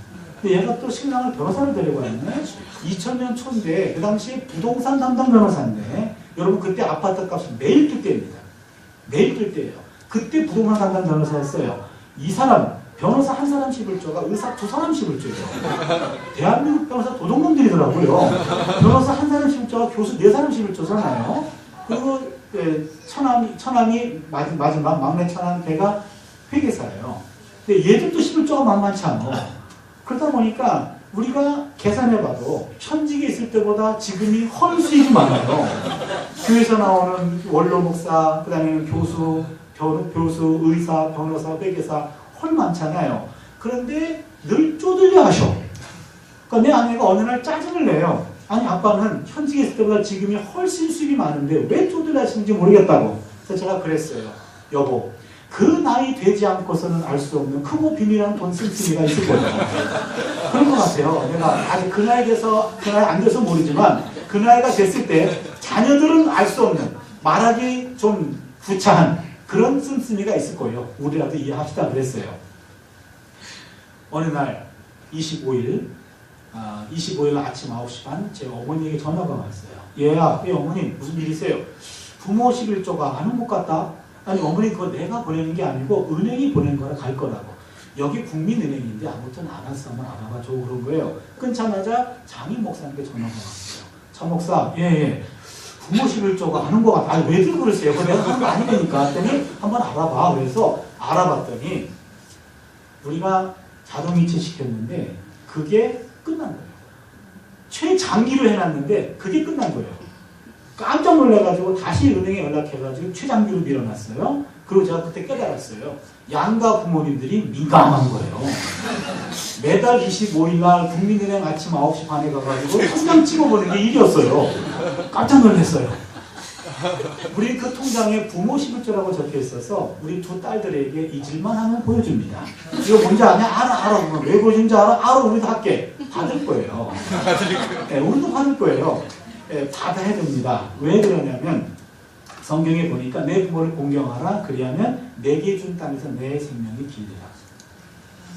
Speaker 1: 근데 얘가 또 신랑을 변호사를 데리고 왔네. 2000년 초인데 그 당시 부동산 담당 변호사인데 여러분 그때 아파트 값이 매일 뜰 때입니다. 매일 뜰 때예요. 그때 부동산 담당 변호사였어요. 이 사람 변호사 한 사람씩을 줘가 의사 두 사람씩을 줘요. 대한민국 변호사 도둑놈들이더라고요. 변호사 한 사람씩을 줘가 교수 네 사람씩을 줘잖아요. 그리고 처남이 마지막 막내 처남 걔가 회계사예요. 근데 얘들도 11조가 만만치 않아. 그러다 보니까 우리가 계산해봐도 현직에 있을 때보다 지금이 헌 수익이 많아요. 교회에서 나오는 원로 목사, 그 다음에는 교수, 의사, 변호사, 회계사 헐 많잖아요. 그런데 늘 쪼들려 하셔. 그러니까 내 아내가 어느 날 짜증을 내요. 아니 아빠는 현직에 있을 때보다 지금이 훨씬 수입이 많은데 왜 쪼들려 하시는지 모르겠다고. 그래서 제가 그랬어요. 여보, 그 나이 되지 않고서는 알 수 없는 크고 비밀한 돈 씀씀이가 있을 거예요. 그런 것 같아요. 내가 아직 그 나이 안 돼서 모르지만 그 나이가 됐을 때 자녀들은 알 수 없는 말하기 좀 구차한 그런 씀씀이가 있을 거예요. 우리라도 이해합시다 그랬어요. 어느 날 25일 아침 9시 반 제 어머니에게 전화가 왔어요. 얘야, 어머니 무슨 일이세요? 부모 11조가 안 온 것 같다. 아니 어머니 그거 내가 보내는 게 아니고 은행이 보낸 거라 갈 거라고. 여기 국민은행인데 아무튼 알아서 한번 알아봐줘 그런 거예요. 끊자마자 장인 목사님께 전화가 왔어요. 장 목사, 예. 부모 11조가 안 온 것 같아. 아니 왜들 그러세요? 그거 내가 하는 거 아니니까 했더니 한번 알아봐. 그래서 알아봤더니 우리가 자동이체 시켰는데 그게 끝난 거예요. 최장기로 해놨는데 그게 끝난 거예요. 깜짝 놀라가지고 다시 은행에 연락해가지고 최장기로 밀어놨어요. 그리고 제가 그때 깨달았어요. 양가 부모님들이 민감한 거예요. 매달 25일 날 국민은행 아침 9시 반에 가가지고 통장 찍어보는 게 일이었어요. 깜짝 놀랐어요. 우리 그 통장에 부모 11조라고 적혀 있어서 우리 두 딸들에게 잊을만 하면 보여줍니다. 이거 뭔지 아냐? 알아. 왜 보여준지 알아? 우리도 할게. 받을 거예요. 네, 우리도 받을 거예요. 네, 받아야 됩니다. 왜 그러냐면 성경에 보니까 내 부모를 공경하라. 그리하면 내게 준 땅에서 내 생명이 길리라.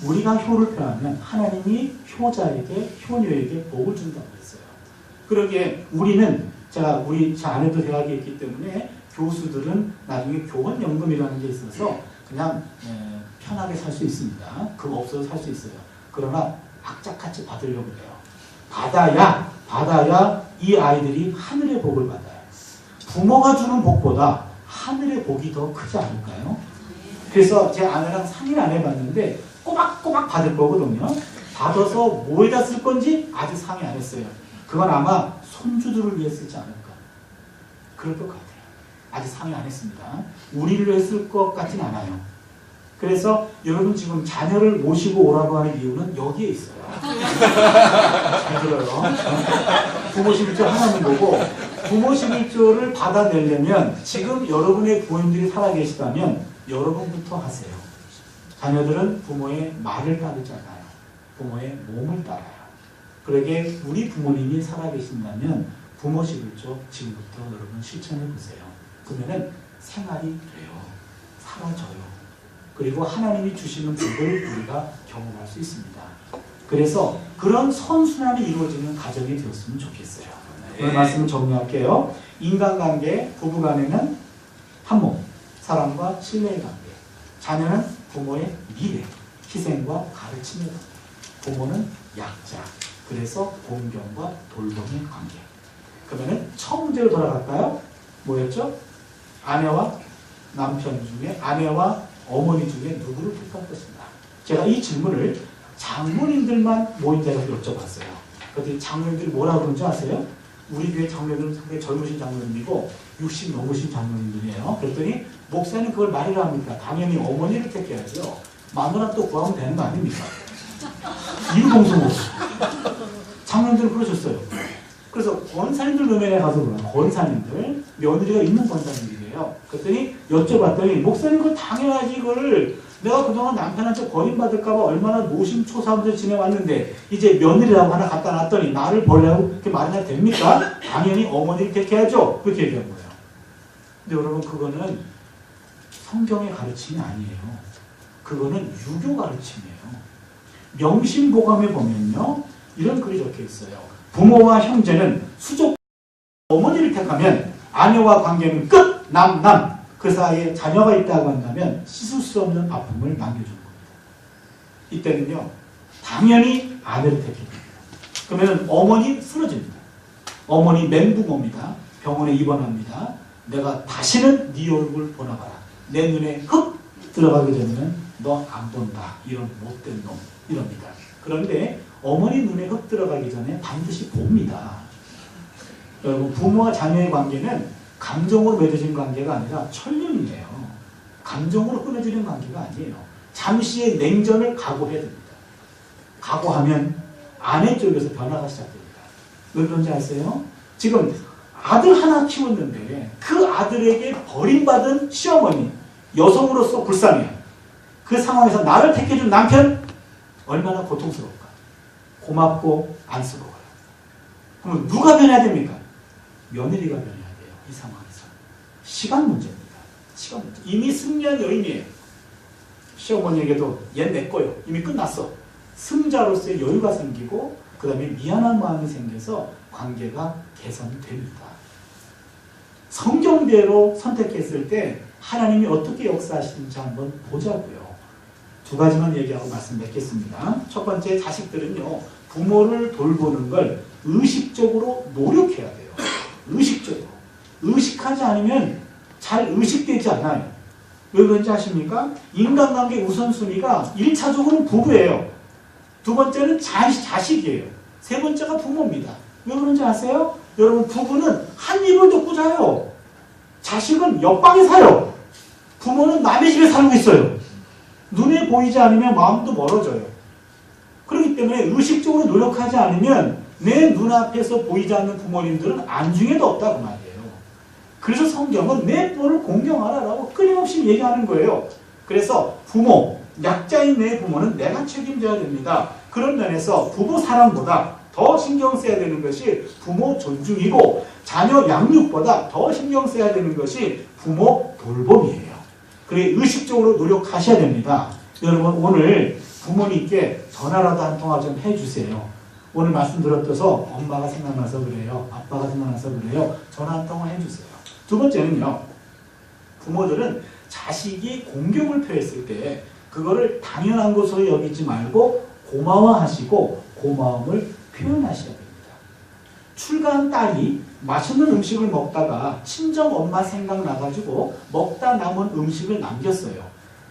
Speaker 1: 우리가 효를 표하면 하나님이 효자에게 효녀에게 복을 준다고 했어요. 그러기에 우리는 제 아내도 대학에 있기 때문에 교수들은 나중에 교원연금이라는 게 있어서 그냥 편하게 살 수 있습니다. 그거 없어도 살 수 있어요. 그러나 악착같이 받으려고 해요. 받아야 이 아이들이 하늘의 복을 받아요. 부모가 주는 복보다 하늘의 복이 더 크지 않을까요? 그래서 제 아내랑 상의를 안 해봤는데 꼬박꼬박 받을 거거든요. 받아서 뭐에다 쓸 건지 아직 상의 안 했어요. 그건 아마 손주들을 위해 쓰지 않을까. 그럴 것 같아요. 아직 상의 안 했습니다. 우리를 위해 쓸 것 같진 않아요. 그래서 여러분 지금 자녀를 모시고 오라고 하는 이유는 여기에 있어요. 잘 들어요. 부모 11조 하나님 보고 부모 11조를 받아내려면 지금 여러분의 부모님들이 살아계시다면 여러분부터 하세요. 자녀들은 부모의 말을 따르지 않아요. 부모의 몸을 따라요. 그러게 우리 부모님이 살아계신다면 부모 11조 지금부터 여러분 실천해 보세요. 그러면 생활이 돼요. 사라져요. 그리고 하나님이 주시는 복을 우리가 경험할 수 있습니다. 그래서 그런 선순환이 이루어지는 가정이 되었으면 좋겠어요. 오늘 말씀을 정리할게요. 인간관계, 부부간에는 한 몸, 사랑과 신뢰의 관계. 자녀는 부모의 미래, 희생과 가르침의 관계. 부모는 약자, 그래서 공경과 돌봄의 관계. 그러면 첫 문제로 돌아갈까요? 뭐였죠? 아내와 남편 중에, 아내와 어머니 중에 누구를 택할 것인가? 제가 이 질문을 장모님들만 모인 자리에서 여쭤봤어요. 그랬더니 장모님들이 뭐라고 그런지 아세요? 우리 교회 장모님들은 상당히 젊으신 장모님이고 60 넘으신 장모님들이에요. 그랬더니 목사님 그걸 말이라 합니까? 당연히 어머니를 택해야죠. 마누라 또 구하면 되는 거 아닙니까? 인공성으로. 장모님들은 그러셨어요. 그래서 권사님들 노면에 가서 그러나 권사님들, 며느리가 있는 권사님들이에요. 그랬더니 여쭤봤더니 목사님 그거 당연하지 이걸 내가 그동안 남편한테 버림받을까봐 얼마나 노심초사하면서 지내왔는데 이제 며느리라고 하나 갖다 놨더니 나를 버리라고 그렇게 말해야 됩니까? 당연히 어머니를 택해야죠. 그렇게 얘기한 거예요. 근데 여러분 그거는 성경의 가르침이 아니에요. 그거는 유교 가르침이에요. 명심보감에 보면요. 이런 글이 적혀 있어요. 부모와 형제는 수족 어머니를 택하면 아내와 관계는 끝! 남! 그 사이에 자녀가 있다고 한다면 씻을 수 없는 아픔을 남겨주는 겁니다. 이때는요. 당연히 아내를 택합니다. 그러면 어머니 쓰러집니다. 어머니 멘붕 옵니다. 병원에 입원합니다. 내가 다시는 네 얼굴 보나 봐라. 내 눈에 흙 들어가게 되면 너 안 본다. 이런 못된 놈. 이럽니다. 그런데 어머니 눈에 흙 들어가기 전에 반드시 봅니다. 여러분 부모와 자녀의 관계는 감정으로 맺어진 관계가 아니라 천륜이에요. 감정으로 끊어지는 관계가 아니에요. 잠시의 냉전을 각오해야 됩니다. 각오하면 아내 쪽에서 변화가 시작됩니다. 왜 그런지 아세요? 지금 아들 하나 키웠는데 그 아들에게 버림받은 시어머니, 여성으로서 불쌍해요. 그 상황에서 나를 택해준 남편 얼마나 고통스러울까. 고맙고 안쓰러워요. 그럼 누가 변해야 됩니까? 며느리가 변해야 돼요. 이 상황에서. 시간 문제입니다. 시간 문제. 이미 승리한 여인이에요. 시어머니에게도 얘 내 거요. 이미 끝났어. 승자로서의 여유가 생기고 그 다음에 미안한 마음이 생겨서 관계가 개선됩니다. 성경대로 선택했을 때 하나님이 어떻게 역사하시는지 한번 보자고요. 두 가지만 얘기하고 말씀 맺겠습니다. 첫 번째, 자식들은요. 부모를 돌보는 걸 의식적으로 노력해야 돼요. 의식적으로. 의식하지 않으면 잘 의식되지 않아요. 왜 그런지 아십니까? 인간관계 우선순위가 1차적으로는 부부예요. 두 번째는 자식이에요. 세 번째가 부모입니다. 왜 그런지 아세요? 여러분 부부는 한 입을 덮고 자요. 자식은 옆방에 사요. 부모는 남의 집에 살고 있어요. 눈에 보이지 않으면 마음도 멀어져요. 그렇기 때문에 의식적으로 노력하지 않으면 내 눈앞에서 보이지 않는 부모님들은 안중에도 없다고 말이에요. 그래서 성경은 내 부모를 공경하라라고 끊임없이 얘기하는 거예요. 그래서 부모, 약자인 내 부모는 내가 책임져야 됩니다. 그런 면에서 부부 사랑보다 더 신경 써야 되는 것이 부모 존중이고 자녀 양육보다 더 신경 써야 되는 것이 부모 돌봄이에요. 그래 의식적으로 노력하셔야 됩니다. 여러분 오늘 부모님께 전화라도 한 통화 좀 해주세요. 오늘 말씀 들었어서 엄마가 생각나서 그래요. 아빠가 생각나서 그래요. 전화 한 통화 해주세요. 두 번째는요. 부모들은 자식이 공경을 표했을 때 그거를 당연한 것으로 여기지 말고 고마워하시고 고마움을 표현하셔야 됩니다. 출가한 딸이 맛있는 음식을 먹다가 친정엄마 생각나가지고 먹다 남은 음식을 남겼어요.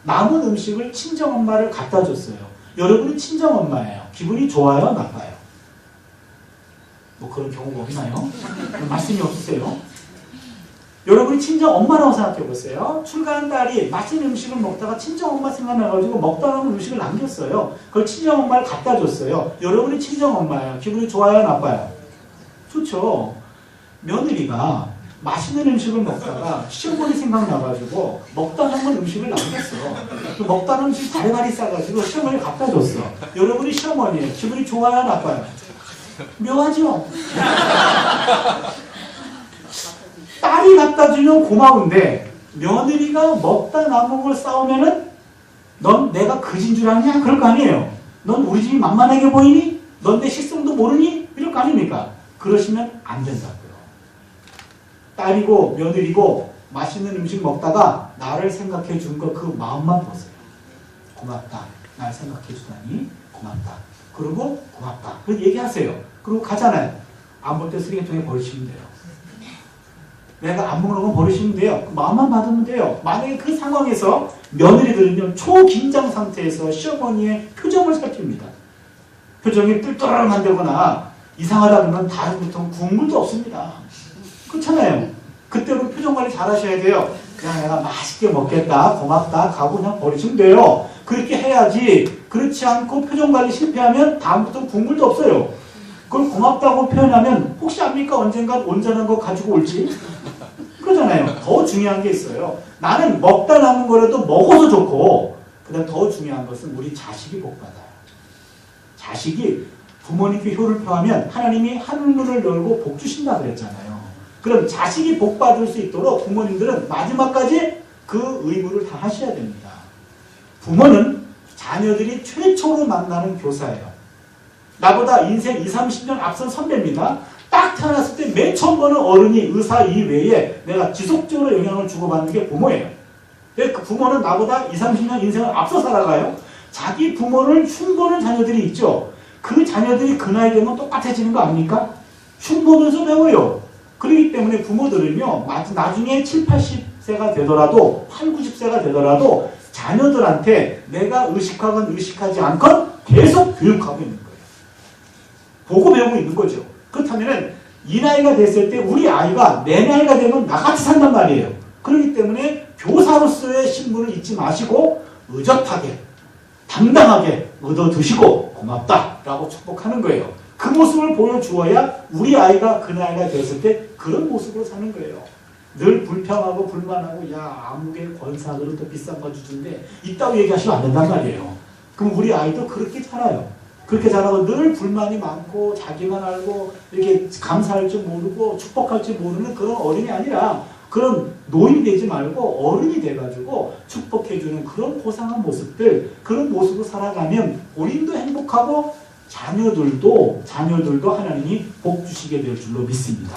Speaker 1: 남은 음식을 친정엄마를 갖다 줬어요. 여러분이 친정엄마예요. 기분이 좋아요? 나빠요? 뭐 그런 경우가 없나요? 말씀이 없으세요? 여러분이 친정엄마라고 생각해 보세요. 출가한 딸이 맛있는 음식을 먹다가 친정엄마 생각나가지고 먹다 남은 음식을 남겼어요. 그걸 친정엄마를 갖다 줬어요. 여러분이 친정엄마예요. 기분이 좋아요? 나빠요? 좋죠. 며느리가 맛있는 음식을 먹다가 시어머니 생각나가지고 먹다 남은 음식을 남겼어. 그 먹다 남은 음식 달걀이 싸가지고 시어머니 갖다 줬어. 여러분이 시어머니예요. 기분이 좋아요? 나빠요? 묘하죠? 딸이 갖다 주면 고마운데 며느리가 먹다 남은 걸 싸우면은 넌 내가 그진 줄 아냐? 그럴 거 아니에요. 넌 우리 집이 만만하게 보이니? 넌 내 식성도 모르니? 이럴 거 아닙니까? 그러시면 안 된다고요. 딸이고 며느리고 맛있는 음식 먹다가 나를 생각해 준 거 그 마음만 보세요. 고맙다. 날 생각해 주다니 고맙다. 그리고 고맙다. 그렇게 얘기하세요. 그리고 가잖아요. 안 볼 때 쓰레기통에 버리시면 돼요. 내가 안 먹는 건 버리시면 돼요. 그 마음만 받으면 돼요. 만약에 그 상황에서 며느리들은요 초긴장 상태에서 시어머니의 표정을 살핍니다. 표정이 뜰떠라 만들거나 이상하다 그러면 다음부터는 국물도 없습니다. 그렇잖아요. 그때로 표정 관리 잘 하셔야 돼요. 그냥 내가 맛있게 먹겠다, 고맙다, 가고 그냥 버리시면 돼요. 그렇게 해야지. 그렇지 않고 표정 관리 실패하면 다음부터 국물도 없어요. 그걸 고맙다고 표현하면 혹시 압니까? 언젠가 온전한 거 가지고 올지? 그러잖아요. 더 중요한 게 있어요. 나는 먹다 남은 거라도 먹어서 좋고 그 다음 더 중요한 것은 우리 자식이 복받아요. 자식이 부모님께 효를 표하면 하나님이 하늘문을 열고 복 주신다 그랬잖아요. 그럼 자식이 복 받을 수 있도록 부모님들은 마지막까지 그 의무를 다 하셔야 됩니다. 부모는 자녀들이 최초로 만나는 교사예요. 나보다 인생 20, 30년 앞선 선배입니다. 딱 태어났을 때 맨 처음 보는 어른이 의사 이외에 내가 지속적으로 영향을 주고받는 게 부모예요. 그 부모는 나보다 20, 30년 인생을 앞서 살아가요. 자기 부모를 흉보는 자녀들이 있죠. 그 자녀들이 그 나이 되면 똑같아지는 거 아닙니까? 흉보면서 배워요. 그렇기 때문에 부모들은요, 나중에 7, 80세가 되더라도, 8, 90세가 되더라도 자녀들한테 내가 의식하건 의식하지 않건 계속 교육하고 있는 거예요. 보고 배우고 있는 거죠. 그렇다면 이 나이가 됐을 때 우리 아이가 내 나이가 되면 나같이 산단 말이에요. 그렇기 때문에 교사로서의 신분을 잊지 마시고 의젓하게 당당하게 얻어드시고 고맙다라고 축복하는 거예요. 그 모습을 보여주어야 우리 아이가 그 나이가 됐을 때 그런 모습으로 사는 거예요. 늘 불평하고 불만하고 야 아무개 권사들은 또 비싼 거 주던데 있다고 얘기하시면 안 된단 말이에요. 그럼 우리 아이도 그렇게 자라요. 그렇게 자라고 늘 불만이 많고 자기만 알고 이렇게 감사할 줄 모르고 축복할 줄 모르는 그런 어른이 아니라 그런 노인이 되지 말고 어른이 돼가지고 축복해주는 그런 고상한 모습들, 그런 모습으로 살아가면 본인도 행복하고 자녀들도 하나님이 복 주시게 될 줄로 믿습니다.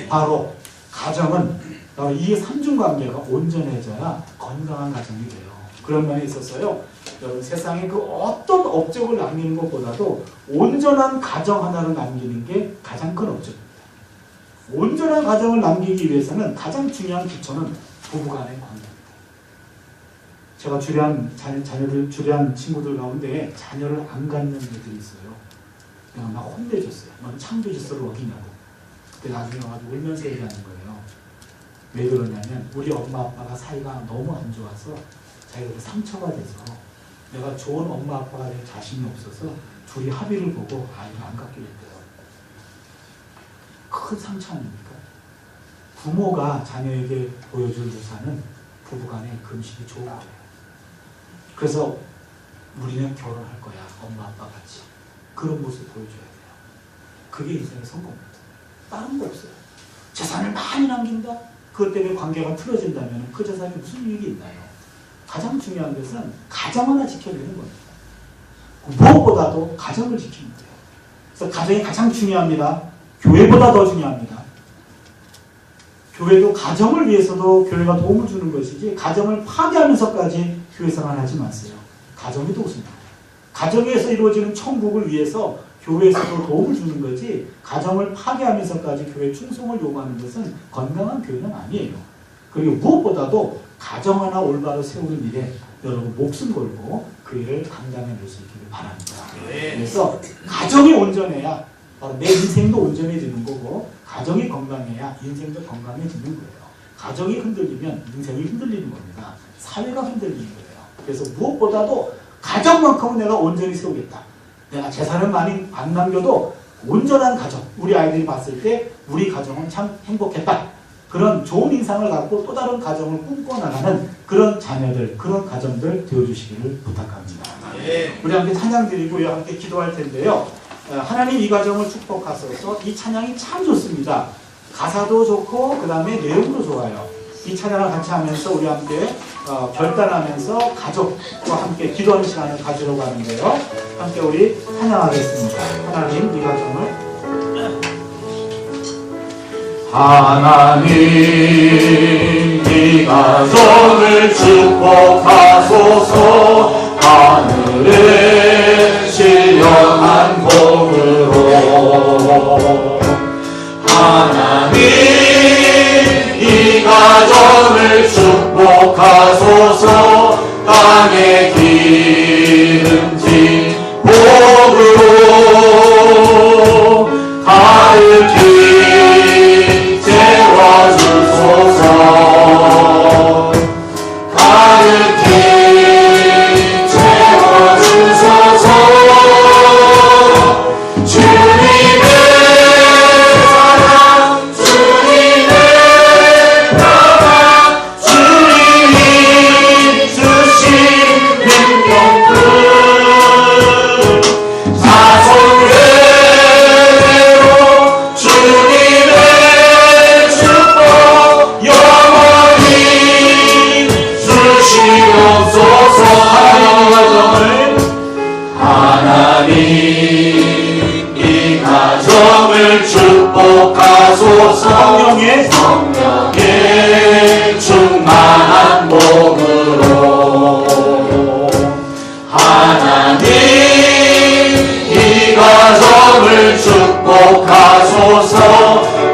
Speaker 1: 바로 가정은 바로 이 삼중관계가 온전해져야 건강한 가정이 돼요. 그런 면에 있어서요, 여러분 세상에 그 어떤 업적을 남기는 것보다도 온전한 가정 하나를 남기는 게 가장 큰 업적입니다. 온전한 가정을 남기기 위해서는 가장 중요한 기초는 부부간의 관계입니다. 제가 주례한 친구들 가운데 자녀를 안 갖는 애들이 있어요. 내가 막 혼내줬어요. 넌 창조 질서를 어기냐고. 그때 나중에 와서 울면서 얘기하는 거예요. 왜 그러냐면 우리 엄마 아빠가 사이가 너무 안 좋아서 자기가 상처가 돼서 내가 좋은 엄마 아빠가 될 자신이 없어서 둘이 합의를 보고 아이를 안 갖게 됐대요. 큰 상처 아닙니까? 부모가 자녀에게 보여줄 유산은 부부간의 금실이 좋은 거예요. 그래서 우리는 결혼할 거야. 엄마 아빠 같이. 그런 모습 보여줘야 돼요. 그게 인생의 성공입니다. 다른 거 없어요. 재산을 많이 남긴다? 그것 때문에 관계가 틀어진다면 그 재산이 무슨 유익이 있나요? 가장 중요한 것은 가정 하나 지켜내는 겁니다. 무엇보다도 가정을 지키는 거예요. 그래서 가정이 가장 중요합니다. 교회보다 더 중요합니다. 교회도 가정을 위해서도 교회가 도움을 주는 것이지 가정을 파괴하면서까지 교회 생활하지 마세요. 가정이 도우십니다. 가정에서 이루어지는 천국을 위해서 교회에서도 도움을 주는 거지 가정을 파괴하면서까지 교회 충성을 요구하는 것은 건강한 교회는 아니에요. 그리고 무엇보다도 가정 하나 올바로 세우는 일에 여러분 목숨 걸고 그 일을 감당해낼 수 있기를 바랍니다. 그래서 가정이 온전해야 바로 내 인생도 온전해지는 거고 가정이 건강해야 인생도 건강해지는 거예요. 가정이 흔들리면 인생이 흔들리는 겁니다. 사회가 흔들리는 거예요. 그래서 무엇보다도 가정만큼은 내가 온전히 세우겠다. 내가 재산을 많이 안 남겨도 온전한 가정, 우리 아이들이 봤을 때 우리 가정은 참 행복했다. 그런 좋은 인상을 갖고 또 다른 가정을 꿈꿔나가는 그런 자녀들, 그런 가정들 되어주시기를 부탁합니다. 우리 함께 찬양 드리고요. 함께 기도할 텐데요. 하나님 이 가정을 축복하소서. 이 찬양이 참 좋습니다. 가사도 좋고 그 다음에 내용도 좋아요. 이 찬양을 같이 하면서 우리 함께 결단하면서 가족과 함께 기도하는 시간을 가지려고 하는데요. 함께 우리 찬양하겠습니다. 하나님 이 가정을
Speaker 2: 하나님 이 가정을 축복하소서. 하늘의 신령한 복으로 하나님 이 가정을 축복하소서. 땅의 기름진 복으로 가득히 채워주소서. 가득히 채워주소서. 주님의 사랑, 주님의 평안, 주님이 주신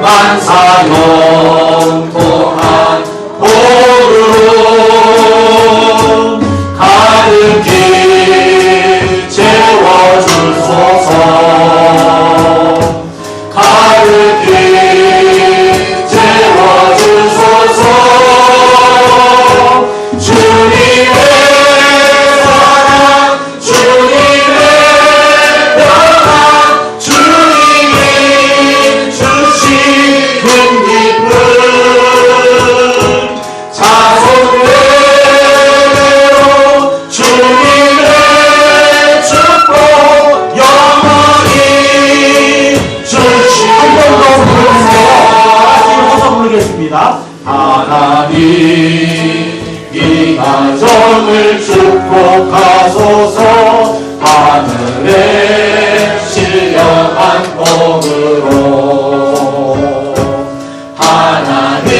Speaker 2: 만사 영통한 복으로 가득히 채워주소서. 가득히 채워주소서. 주님의 사랑, 주님의 평안, 주님이 주시는 기쁨, 자손대로 주님의 축복 영원히 주시는
Speaker 1: 부르겠습니다.
Speaker 2: 하나님 이 가정을 축복하소서. 하늘의 신령한 복으로 하나님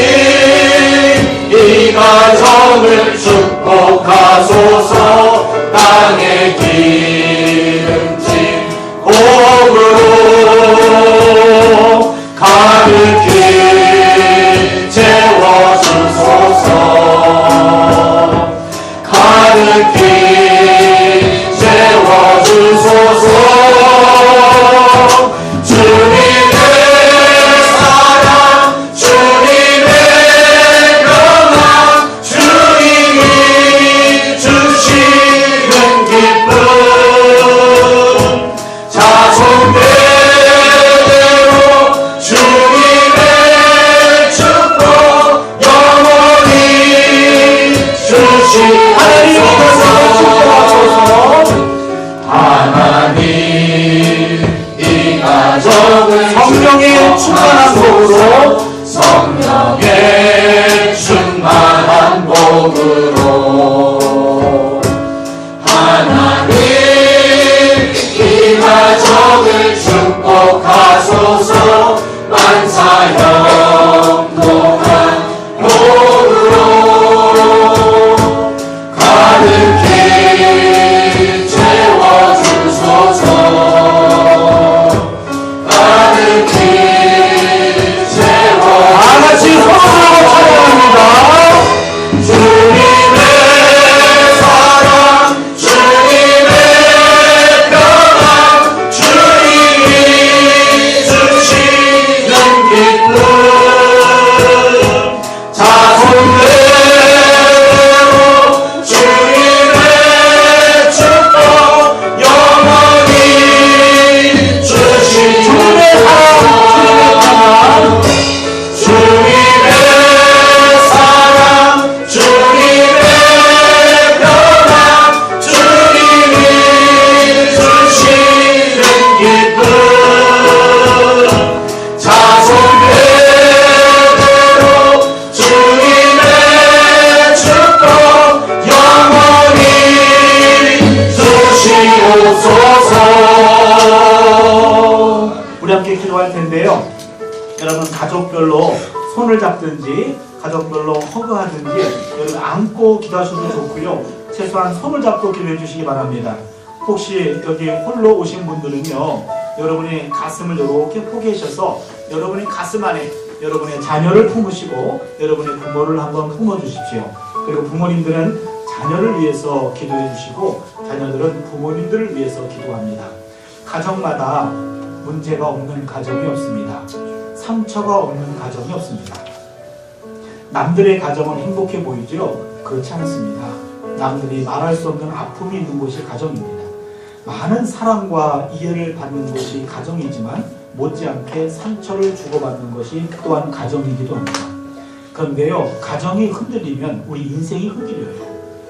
Speaker 2: 이 가정을 축복하소서. 땅에 기름진 복으로 가득히 채워주소서. 가득히 채워주소서. 주님의 사랑, 주님의 평안, 주님이 주시는 기쁨, 자손대로 주님의 축복 영원히 주시옵소서. 하나님 이 가정을
Speaker 1: 성령의 충만한 복으로
Speaker 2: 성령의 충만한 복으로 하나님 이 가정을 축복하소서. 만사 영통한 복으로 가득히 채워주소서. 가득히
Speaker 1: 다같이 손을 찬양합니다.
Speaker 2: 주님의 사랑, 주님의 평안, 주님이 주시는 기쁨, 자손대로 주님의 축복 영원히 주시옵소서. 주님의 사랑, 주님의 평안, 주님이 주시는 기쁨, 자손대로 주님의 축복 영원히 주시옵소서.
Speaker 1: 우리 함께 기도할 텐데요. 여러분 가족별로 손을 잡든지 가족별로 허그하든지 여러분 안고 기도하셔도 좋고요. 최소한 손을 잡고 기도해 주시기 바랍니다. 혹시 여기 홀로 오신 분들은요. 여러분이 가슴을 이렇게 포개셔서 여러분이 가슴 안에 여러분의 자녀를 품으시고 여러분의 부모를 한번 품어주십시오. 그리고 부모님들은 자녀를 위해서 기도해 주시고 자녀들은 부모님들을 위해서 기도합니다. 가정마다 문제가 없는 가정이 없습니다. 상처가 없는 가정이 없습니다. 남들의 가정은 행복해 보이죠? 그렇지 않습니다. 남들이 말할 수 없는 아픔이 있는 곳이 가정입니다. 많은 사랑과 이해를 받는 곳이 가정이지만 못지않게 상처를 주고받는 것이 또한 가정이기도 합니다. 그런데요, 가정이 흔들리면 우리 인생이 흔들려요.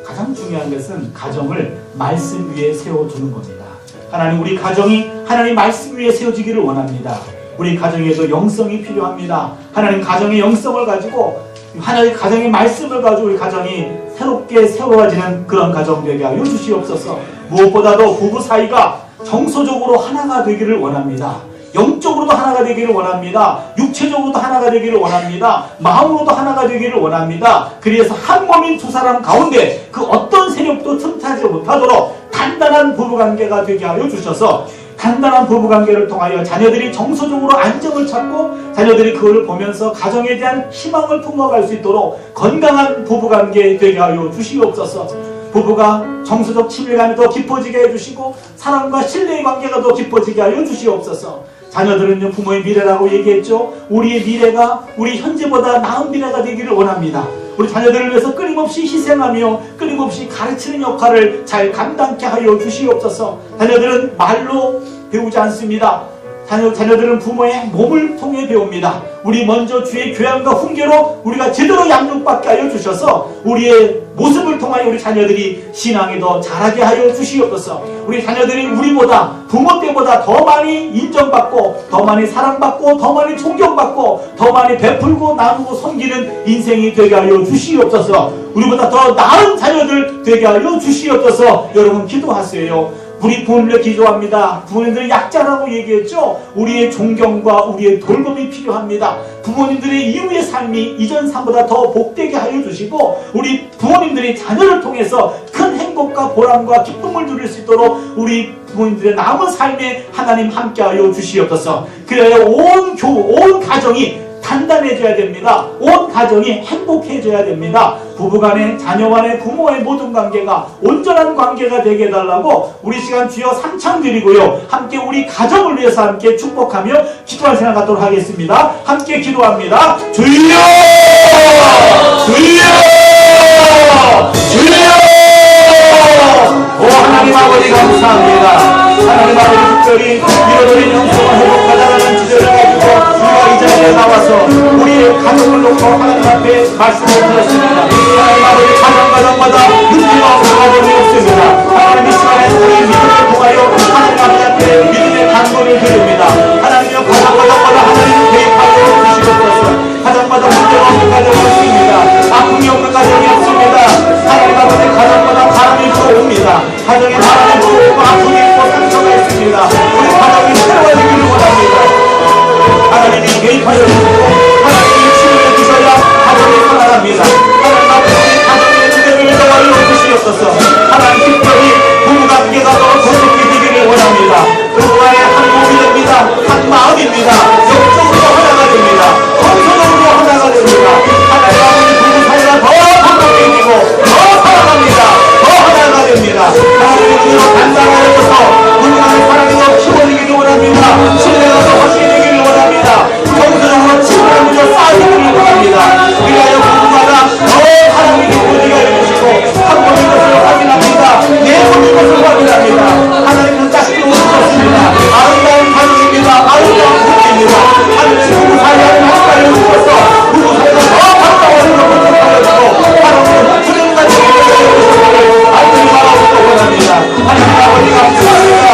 Speaker 1: 가장 중요한 것은 가정을 말씀 위에 세워두는 겁니다. 하나님, 우리 가정이 하나님 말씀 위에 세워지기를 원합니다. 우리 가정에도 영성이 필요합니다. 하나님, 가정의 영성을 가지고 하나님 가정의 말씀을 가지고 우리 가정이 새롭게 세워지는 그런 가정 되게 하여 주시옵소서. 무엇보다도 부부 사이가 정서적으로 하나가 되기를 원합니다. 영적으로도 하나가 되기를 원합니다. 육체적으로도 하나가 되기를 원합니다. 마음으로도 하나가 되기를 원합니다. 그래서 한 몸인 두 사람 가운데 그 어떤 세력도 틈타지 못하도록 단단한 부부관계가 되게 하여 주셔서 단단한 부부관계를 통하여 자녀들이 정서적으로 안정을 찾고 자녀들이 그걸 보면서 가정에 대한 희망을 품어갈 수 있도록 건강한 부부관계 되게 하여 주시옵소서. 부부가 정서적 친밀감이 더 깊어지게 해주시고 사랑과 신뢰의 관계가 더 깊어지게 하여 주시옵소서. 자녀들은요, 부모의 미래라고 얘기했죠. 우리의 미래가 우리 현재보다 나은 미래가 되기를 원합니다. 우리 자녀들을 위해서 끊임없이 희생하며 끊임없이 가르치는 역할을 잘 감당케 하여 주시옵소서. 자녀들은 말로 배우지 않습니다. 자녀들은 부모의 몸을 통해 배웁니다. 우리 먼저 주의 교양과 훈계로 우리가 제대로 양육받게 하여 주셔서 우리의 모습을 통하여 우리 자녀들이 신앙이 더 잘하게 하여 주시옵소서. 우리 자녀들이 우리보다 부모 때보다 더 많이 인정받고 더 많이 사랑받고 더 많이 존경받고 더 많이 베풀고 나누고 섬기는 인생이 되게 하여 주시옵소서. 우리보다 더 나은 자녀들 되게 하여 주시옵소서. 여러분 기도하세요. 우리 부모님들 기도합니다. 부모님들은 약자라고 얘기했죠. 우리의 존경과 우리의 돌봄이 필요합니다. 부모님들의 이후의 삶이 이전 삶보다 더 복되게 하여 주시고 우리 부모님들이 자녀를 통해서 큰 행복과 보람과 기쁨을 누릴 수 있도록 우리 부모님들의 남은 삶에 하나님 함께하여 주시옵소서. 그래야 온 가정이 단단해져야 됩니다. 온 가정이 행복해져야 됩니다. 부부간의, 자녀간의, 부모의 모든 관계가 온전한 관계가 되게 해달라고 우리 시간 주여 삼창드리고요. 함께 우리 가정을 위해서 함께 축복하며 기도할 생각 갖도록 하겠습니다. 함께 기도합니다. 주여! 주여! 주여! 오 하나님 아버지 감사합니다. 하나님 아버지 특별히 잃어버린 영성을 회복하자라는 주제를 가지고 우리가 이 자리에 나와서 우리의 가정을 놓고 하나님 앞에 말씀을 드렸습니다. 하나님 아버지 가정마다 문제가 없는 가정이 없습니다. 하나님 이 시간에 우리 믿음을 통하여 하나님 앞에 믿음의 간구를 드립니다. 하나님여 가정마다 하나님 개입하여 주시옵소서. 가정마다 문제가 없는 가정이 없습니다. 아픔이 없는 가정이 없습니다. 하나님 아버지 가정마다 바람이 불어옵니다. 가정에 바람이 불어오고 아픔이 있고 상처가 있습니다. 우리 가정이 새로워지기를 원합니다. 하나님이 개입하여 주시고 하나님이 치료해 주셔야 가정이 살아납니다. 하나님 아버지 가정의 문제를 도와주어 주시옵소서. 하나님 특별히 부부관계가 더 돈독히 되기를 원합니다. 부부간의 한 몸이 됩니다. 한 마음입니다. 영적으로 하나가 됩니다. 정서적으로 하나가 됩니다. 하나님 아버지 부부 사이가 더 돈독해지고 더 살아갑니다. 더 하나가 됩니다. 하나님의 은혜로 단단하여서 부부간의 사랑이 더 키워지기를 원합니다. 신뢰가 더 확실해지기를 원합니다. 정서적으로 친밀함이 더 쌓이기를 원합니다. 위하여 부부마다 더 사랑이 깊어지게 해주시고 한 번인 것을 확인합니다. 네 번인 것을 확인합니다. 하나님은 짝지고 오셨습니다. 아름다운 가정입니다. 아름다운 부부입니다. 하나님 부부 사이에 하나님을 주셔서 부부 사이가 더 가까워지고 행복하여지고 하나님의 푸른 가정이 되어주시기를 하나님 바라보고 원합니다. 하나님 아버지 감사합니다.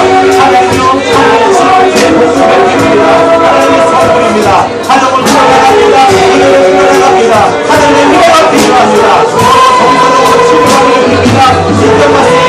Speaker 1: 하나님요 하나님 내 복을 뵙습니다. 하나님의 선물입니다. 가정을 풀어나갑니다. 은혜를 풀어나갑니다. 하나님의 미래가 필요합니다. 정서적으로 치료가 필요합니다. 인정받습니다.